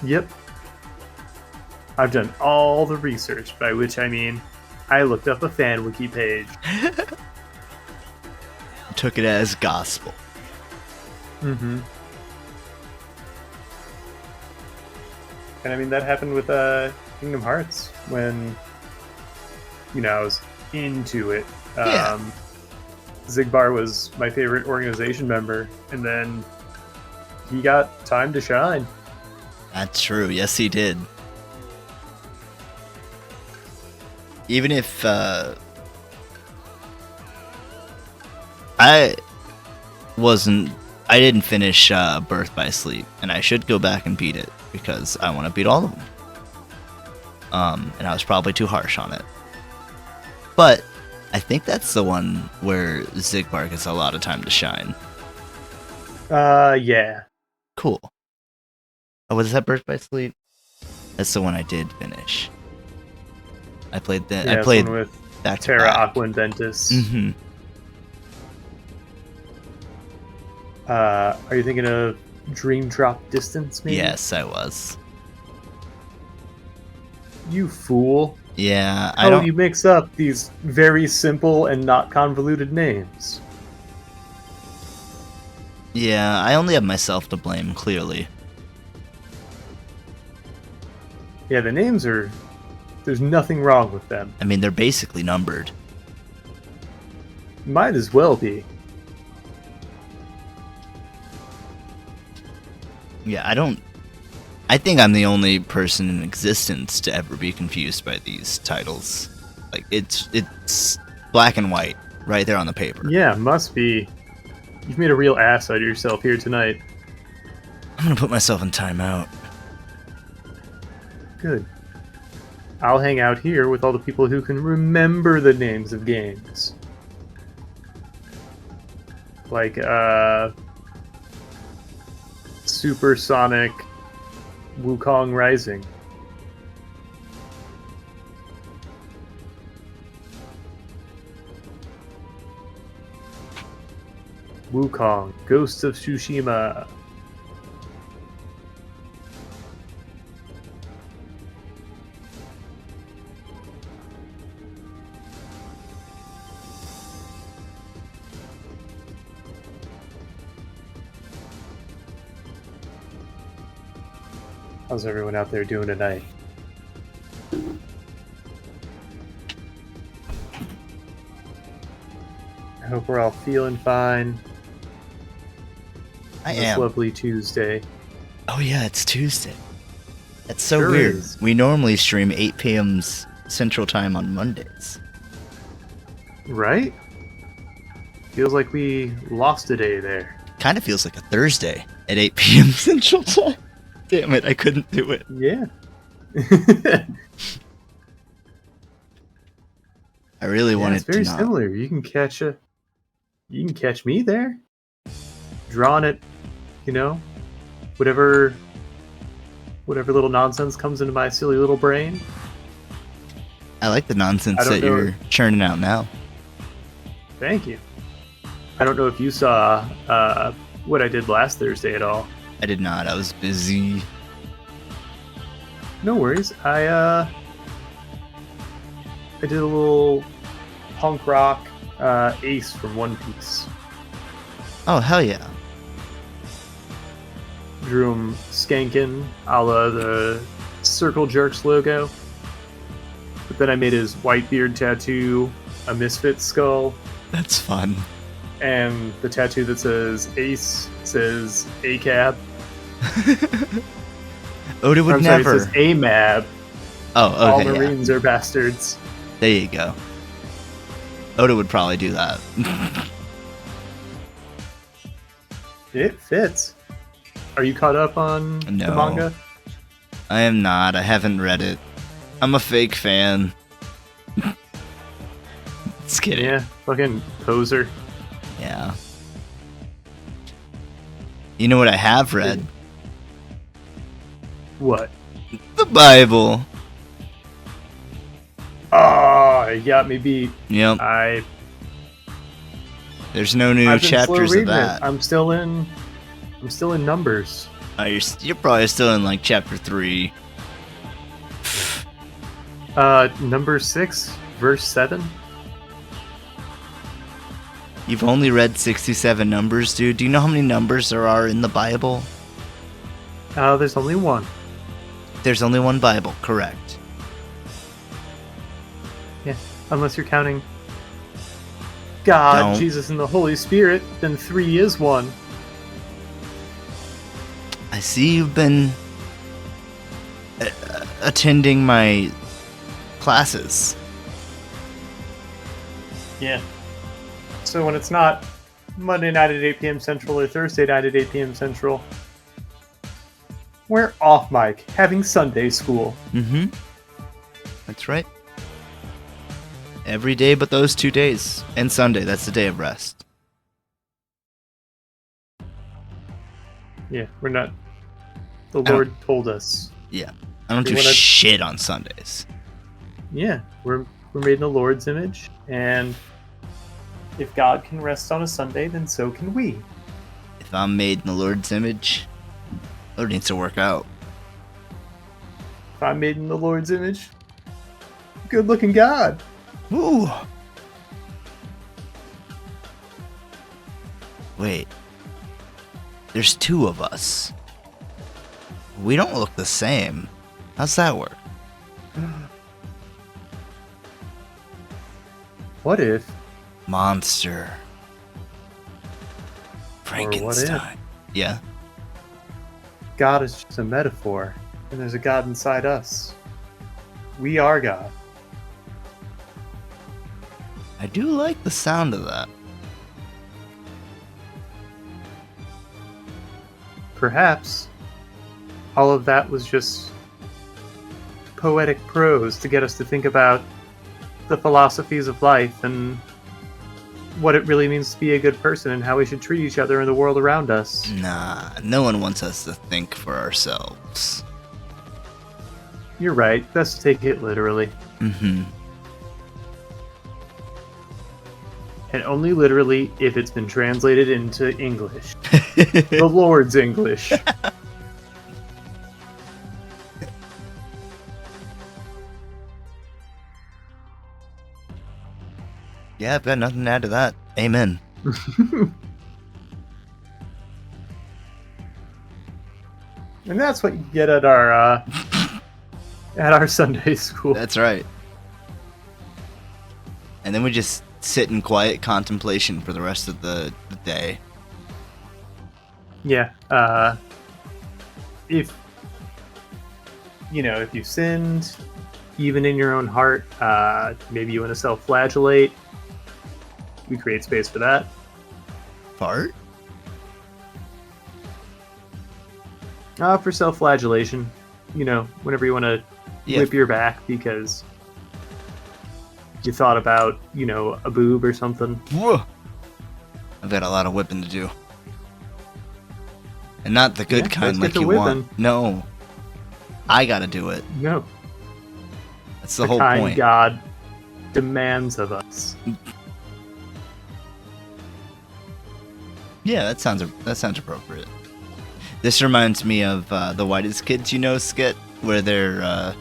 Yep. I've done all the research, by which I mean I looked up a fan wiki page. Took it as gospel. Mm-hmm. And I mean, that happened with Kingdom Hearts when, I was into it. Yeah. Zigbar was my favorite organization member, and then he got time to shine. That's true. Yes, he did. Even if I didn't finish Birth by Sleep, and I should go back and beat it because I want to beat all of them. And I was probably too harsh on it. But I think that's the one where Zigbar gets a lot of time to shine. Yeah. Cool. Oh, was that Birth by Sleep? That's the one I did finish. I played that. Yeah, I played one with back to Terra back. Aqua and Ventus. Mm-hmm. Are you thinking of Dream Drop Distance, maybe? Yes, I was. You fool. Yeah, How do you mix up these very simple and not convoluted names? Yeah, I only have myself to blame, clearly. Yeah, the names are... There's nothing wrong with them. I mean, they're basically numbered. Might as well be. Yeah, I think I'm the only person in existence to ever be confused by these titles. Like, it's black and white, right there on the paper. Yeah, must be. You've made a real ass out of yourself here tonight. I'm gonna put myself in timeout. Good. I'll hang out here with all the people who can remember the names of games. Like, Supersonic Wukong Rising. Wukong, Ghost of Tsushima. How's everyone out there doing tonight? I hope we're all feeling fine. I This am. lovely Tuesday. Oh yeah, it's Tuesday. That's so Sure weird. is. We normally stream 8 p.m. Central Time on Mondays. Right? Feels like we lost a day there. Kind of feels like a Thursday at 8 p.m. Central Time. Damn it, I couldn't do it. Yeah. I really wanted it's very to not. similar. You can catch me there. Drawing it, whatever little nonsense comes into my silly little brain. I like the nonsense I don't that know. you're churning out now. Thank you. I don't know if you saw what I did last Thursday at all. I did not. I was busy. No worries. I did a little punk rock Ace from One Piece. Oh, hell yeah. Drew him skanking a la the Circle Jerks logo. But then I made his Whitebeard tattoo a Misfit skull. That's fun. And the tattoo that says Ace says ACAB. Oda would I'm sorry, never. it says AMAB. Oh, All okay. Yeah. Marines are bastards. There you go. Oda would probably do that. It fits. Are you caught up on the No. manga? I am not. I haven't read it. I'm a fake fan. Just kidding. Yeah, fucking poser. Yeah. You know what I have read? What? The Bible. Oh, you got me beat. Yep. There's no new I've been slow chapters of reading that. it. I'm still in Numbers. You're probably still in like chapter 3. Number 6, verse 7. You've only read 67 numbers, dude. Do you know how many numbers there are in the Bible? There's only one. There's only one Bible, correct. Yeah, unless you're counting God, Don't. Jesus, and the Holy Spirit, then 3 is one. I see you've been attending my classes. Yeah. So when it's not Monday night at 8 p.m. Central or Thursday night at 8 p.m. Central, we're off mic, having Sunday school. Mm-hmm. That's right. Every day but those 2 days. And Sunday, that's the day of rest. Yeah, we're not... The Lord told us. Yeah. I don't We do wanna- shit on Sundays. Yeah, we're made in the Lord's image, and if God can rest on a Sunday, then so can we. If I'm made in the Lord's image, Lord needs to work out. If I'm made in the Lord's image, good-looking God. Ooh. Wait. There's 2 of us. We don't look the same. How's that work? What if... Monster. Or what if Frankenstein. Yeah. God is just a metaphor, and there's a God inside us? We are God. I do like the sound of that. Perhaps all of that was just poetic prose to get us to think about the philosophies of life and what it really means to be a good person and how we should treat each other and the world around us. Nah, no one wants us to think for ourselves. You're right. Best to take it literally. Mm-hmm. And only literally if it's been translated into English. The Lord's English. Yeah, I've got nothing to add to that. Amen. And that's what you get at our Sunday school. That's right. And then we just sit in quiet contemplation for the rest of the day. Yeah. If you sinned, even in your own heart, maybe you want to self-flagellate, we create space for that. Fart? For self-flagellation, whenever you want to whip your back because you thought about, a boob or something. Whoa. I've got a lot of whipping to do. And not the good kind let's like get to you whipping. want. No. I gotta do it. No. That's the whole kind point. God demands of us. Yeah, that sounds appropriate. This reminds me of the Whitest Kids You Know skit, where they're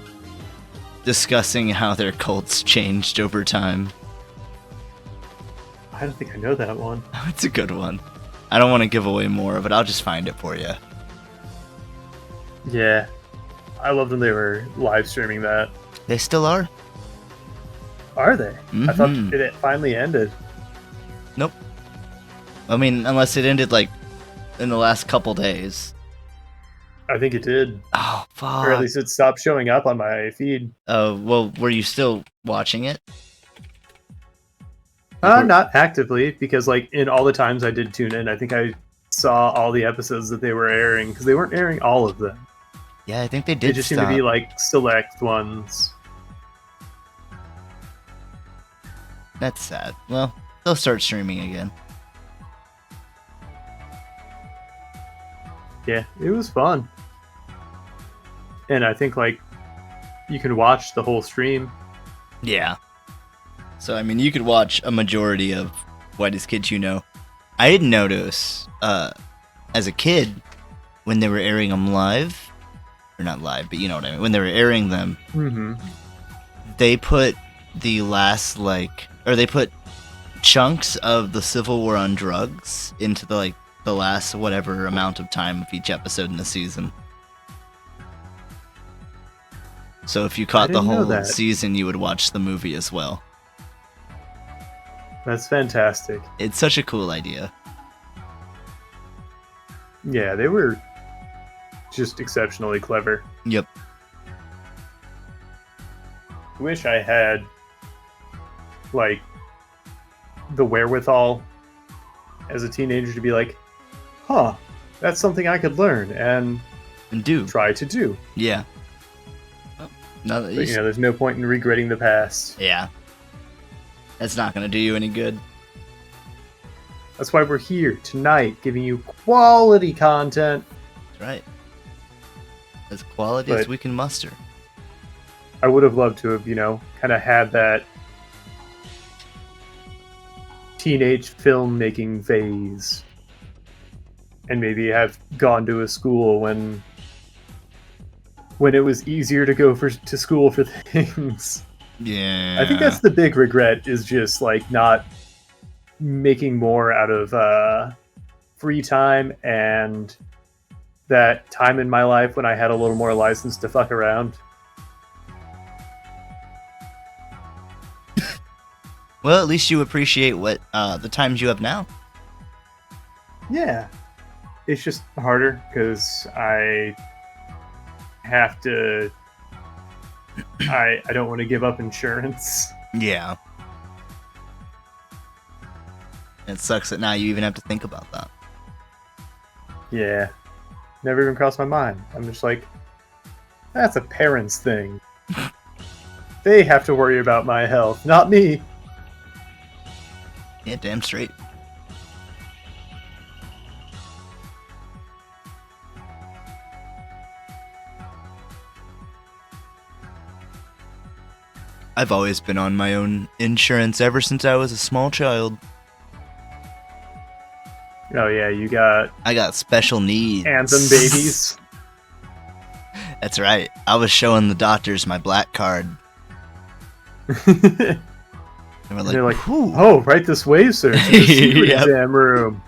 discussing how their cults changed over time. I don't think I know that one. It's a good one. I don't want to give away more, but I'll just find it for you. Yeah. I love when they were live streaming that. They still are? Are they? I thought Mhm. it finally ended. Nope. I mean, unless it ended, like, in the last couple days. I think it did. Oh, fuck. Or at least it stopped showing up on my feed. Well, were you still watching it? Not actively, because in all the times I did tune in, I think I saw all the episodes that they were airing, because they weren't airing all of them. Yeah, I think they They did just stop. seemed to be select ones. That's sad. Well, they'll start streaming again. Yeah, it was fun. And I think like you can watch the whole stream. Yeah. So I mean, you could watch a majority of Whitest Kids You Know. I didn't notice as a kid when they were airing them live, or not live, but you know what I mean. When they were airing them, they put the last they put chunks of the Civil War on drugs into the last whatever amount of time of each episode in the season. So if you caught the whole season, you would watch the movie as well. That's fantastic. It's such a cool idea. Yeah, they were just exceptionally clever. Yep. I wish I had, like, the wherewithal as a teenager to be like, huh, that's something I could learn and do. Try to do. Yeah. No, but, there's no point in regretting the past. Yeah. That's not going to do you any good. That's why we're here tonight, giving you quality content. That's right. As quality as we can muster. I would have loved to have, kind of had that teenage filmmaking phase. And maybe have gone to a school when it was easier to go to school for things. Yeah. I think that's the big regret, is just like not making more out of free time and that time in my life when I had a little more license to fuck around. Well, at least you appreciate what the times you have now. Yeah. It's just harder because I have to... I don't want to give up insurance. Yeah. It sucks that now you even have to think about that. Yeah. Never even crossed my mind. I'm just like, that's a parent's thing. They have to worry about my health, not me. Yeah, damn straight. I've always been on my own insurance ever since I was a small child. Oh yeah, I got special needs. Anthem babies. That's right. I was showing the doctors my black card. And they're like, oh, right this way, sir. To the secret exam room.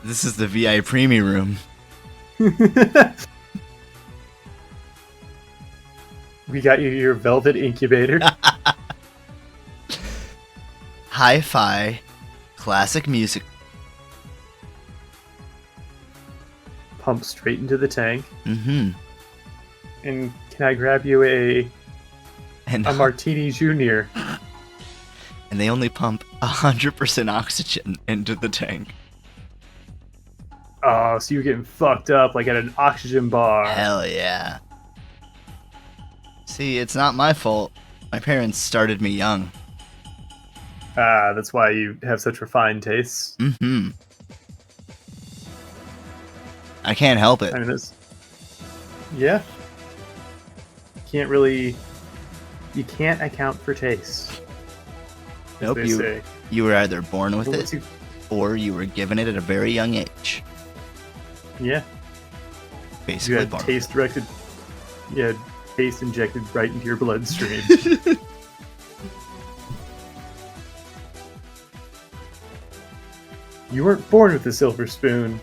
This is the VI Preemie room. We got you your velvet incubator. Hi-fi, classic music. Pump straight into the tank. Mm-hmm. And can I grab you a Martini Junior? And they only pump 100% oxygen into the tank. Oh, so you're getting fucked up like at an oxygen bar. Hell yeah. See, it's not my fault. My parents started me young. Ah, that's why you have such refined tastes. Mm-hmm. I can't help it. I mean, yeah. You can't account for taste. Nope, you were either born with it, or you were given it at a very young age. Yeah. Basically, you had taste directed. You had taste injected right into your bloodstream. You weren't born with a silver spoon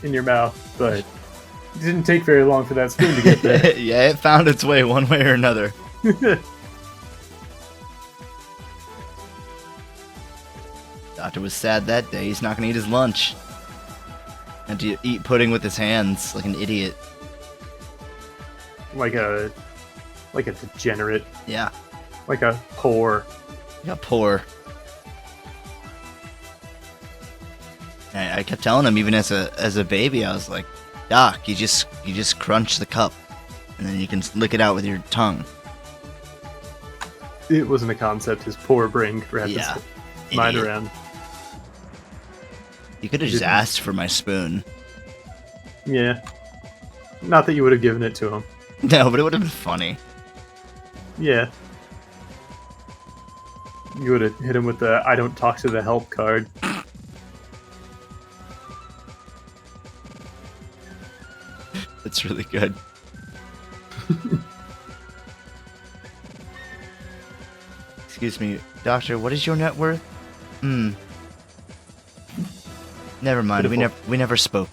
in your mouth, but it didn't take very long for that spoon to get there. Yeah, it found its way one way or another. Doctor was sad that day. He's not going to eat his lunch. Had to eat pudding with his hands like an idiot. Like a degenerate. Yeah. Like a poor. Yeah, poor. I kept telling him, even as a baby, I was like, Doc, you just crunch the cup, and then you can lick it out with your tongue. It wasn't a concept his poor brain could wrap his mind around. You could have just Didn't. asked for my spoon. Yeah. Not that you would have given it to him. No, but it would have been funny. Yeah. You would have hit him with the "I don't talk to the help" card. That's really good. Excuse me, doctor, what is your net worth? Never mind. We never spoke.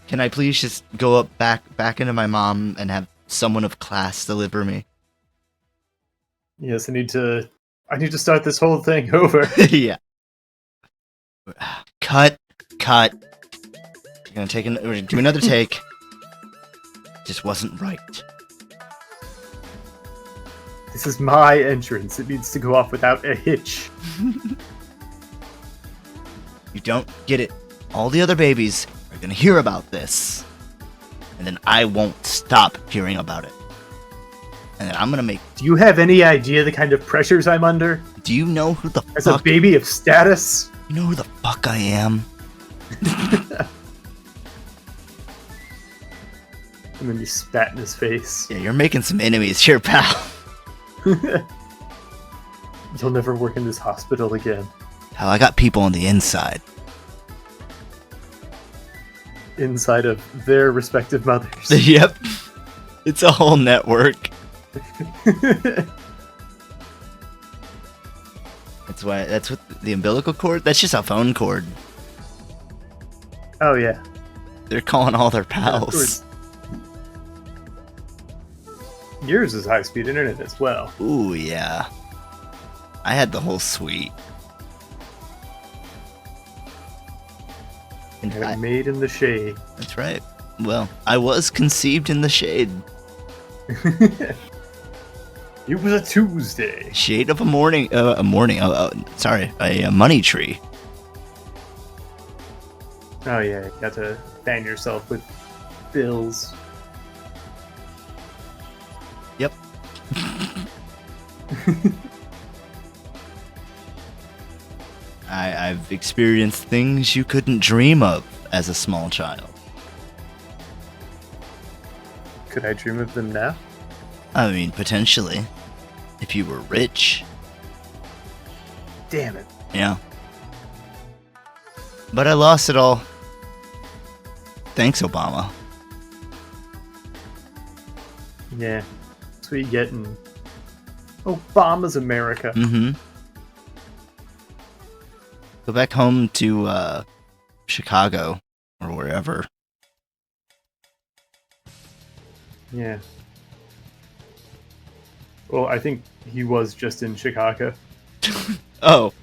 Can I please just go up back into my mom and have someone of class deliver me? Yes, I need to start this whole thing over. Yeah. Cut. We're gonna do another take. Just wasn't right. This is my entrance. It needs to go off without a hitch. You don't get it. All the other babies are gonna hear about this. And then I won't stop hearing about it. And then I'm gonna make... Do you have any idea the kind of pressures I'm under? Do you know who the As fuck... a baby of status? You know who the fuck I am? And then you spat in his face. Yeah, you're making some enemies here, pal. You'll never work in this hospital again. Hell, I got people on the inside. Inside of their respective mothers. Yep. It's a whole network. That's what the umbilical cord? That's just a phone cord. Oh, yeah. They're calling all their pals. Yours is high-speed internet as well. Ooh, yeah. I had the whole suite. And Made in the shade. That's right. Well, I was conceived in the shade. It was a Tuesday. Shade of a money tree. Oh yeah, you got to fan yourself with bills. Yep. I've experienced things you couldn't dream of as a small child. Could I dream of them now? I mean, potentially. If you were rich. Damn it. Yeah. But I lost it all. Thanks, Obama. Yeah. That's what you get in Obama's America. Mm-hmm. Go back home to Chicago or wherever. Yeah. Well, I think he was just in Chicago. Oh.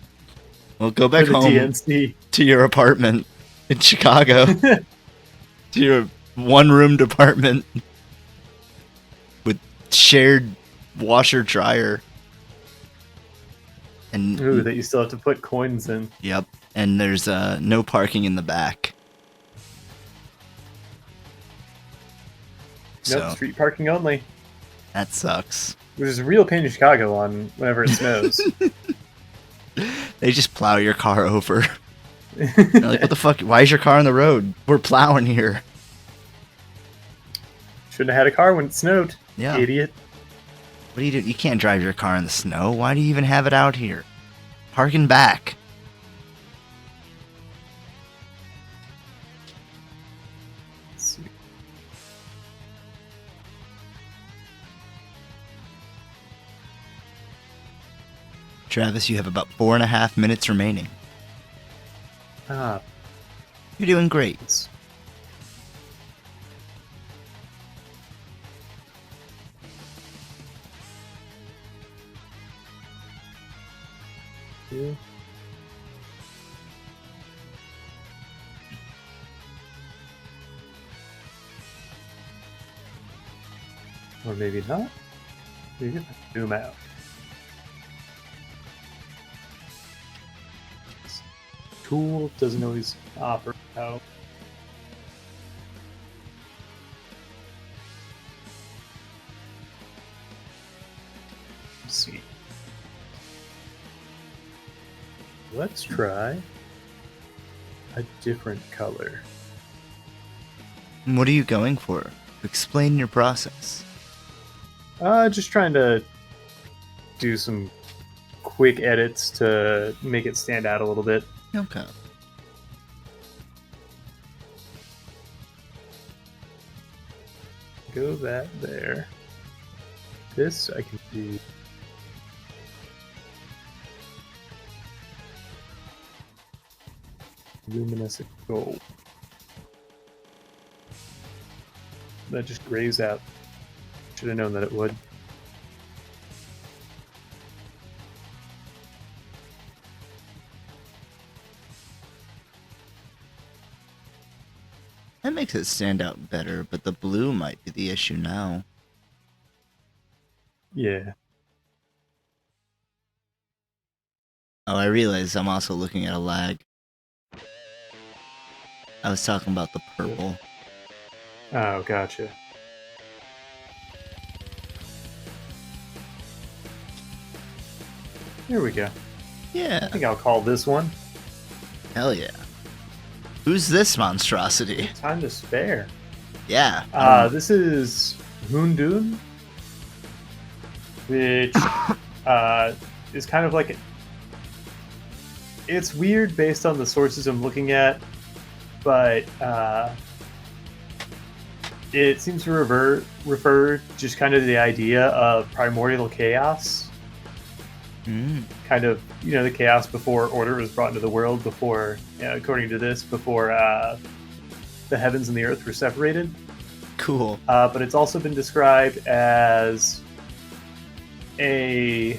Well, go back For the home TNC. to your apartment in Chicago. To your one-room apartment with shared washer dryer. And Ooh, that you still have to put coins in. yep. And there's no parking in the back. Nope, So street parking only. that sucks. Which is a real pain in Chicago on whenever it snows. They just plow your car over. They're like, what the fuck? Why is your car on the road? We're plowing here. Shouldn't have had a car when it snowed. Yeah. Idiot. What do you do? You can't drive your car in the snow. Why do you even have it out here? Parking back. Let's see. Travis, you have about 4.5 minutes remaining. Ah, You're doing great. it's... Yeah. Or maybe not. You can zoom out. Tool doesn't always operate out. Let's see. Let's try a different color. What are you going for? Explain your process. Just trying to do some quick edits to make it stand out a little bit. Okay. Go that there. This I can do. Luminescent gold. That just grays out. Should have known that it would. That makes it stand out better, but the blue might be the issue now. Yeah. Oh, I realize I'm also looking at a lag. I was talking about the purple. Oh, gotcha. Here we go. Yeah. I think I'll call this one Hell yeah. Who's this monstrosity? Time to Spare. Yeah. This is Hoondoon, which is kind of like... It's weird based on the sources I'm looking at, but it seems to refer just kind of to the idea of primordial chaos. Kind of, the chaos before order was brought into the world, before, according to this, before the heavens and the earth were separated. Cool. But it's also been described as a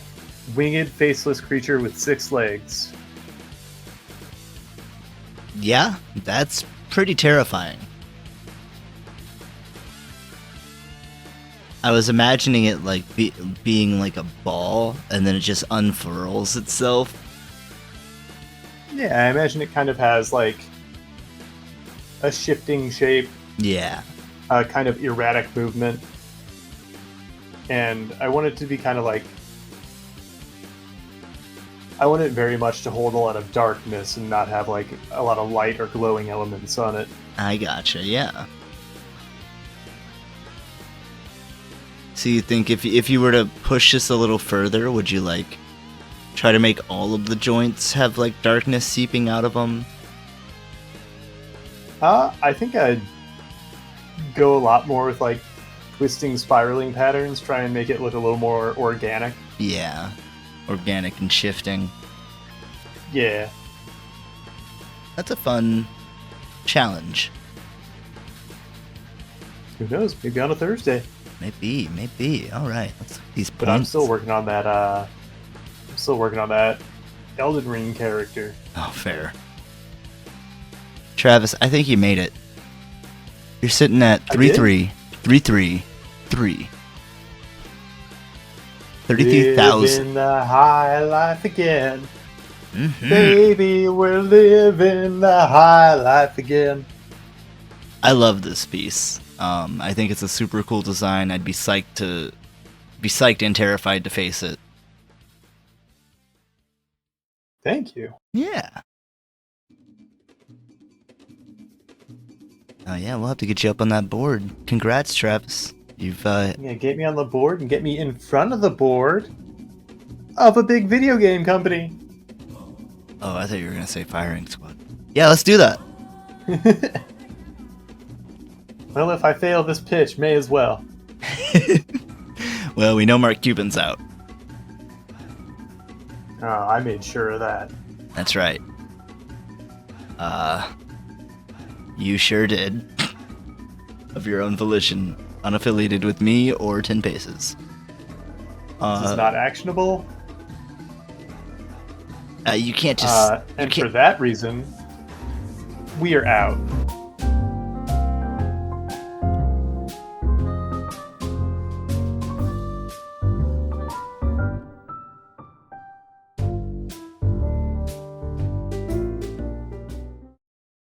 winged, faceless creature with 6 legs. Yeah, that's pretty terrifying. I was imagining it like being like a ball, and then it just unfurls itself. Yeah, I imagine it kind of has like a shifting shape, Yeah. kind of erratic movement, and I want it to be kind of like... I want it very much to hold a lot of darkness and not have like a lot of light or glowing elements on it. I gotcha, yeah. So you think if you were to push this a little further, would you like try to make all of the joints have like darkness seeping out of them? I think I'd go a lot more with like twisting, spiraling patterns, try and make it look a little more organic. Yeah. Organic and shifting. Yeah. That's a fun challenge. Who knows? Maybe on a Thursday. Maybe. All right. Let's look at these points. But I'm still working on that. Elden Ring character. Oh, fair. Travis, I think you made it. You're sitting at 3-3. 3-3. 3. 33,000. Living the high life again. Mm-hmm. Baby, we're living the high life again. I love this piece. I think it's a super cool design. I'd be psyched and terrified to face it. Thank you. Yeah. Oh yeah, we'll have to get you up on that board. Congrats, Travis. You've Yeah, get me on the board and get me in front of the board of a big video game company. Oh, I thought you were gonna say firing squad. Yeah, let's do that. Well, if I fail this pitch, may as well. Well, we know Mark Cuban's out. Oh, I made sure of that. That's right. You sure did. Of your own volition, unaffiliated with me or 10 Paces. This is not actionable. You can't just. And for that reason, we are out.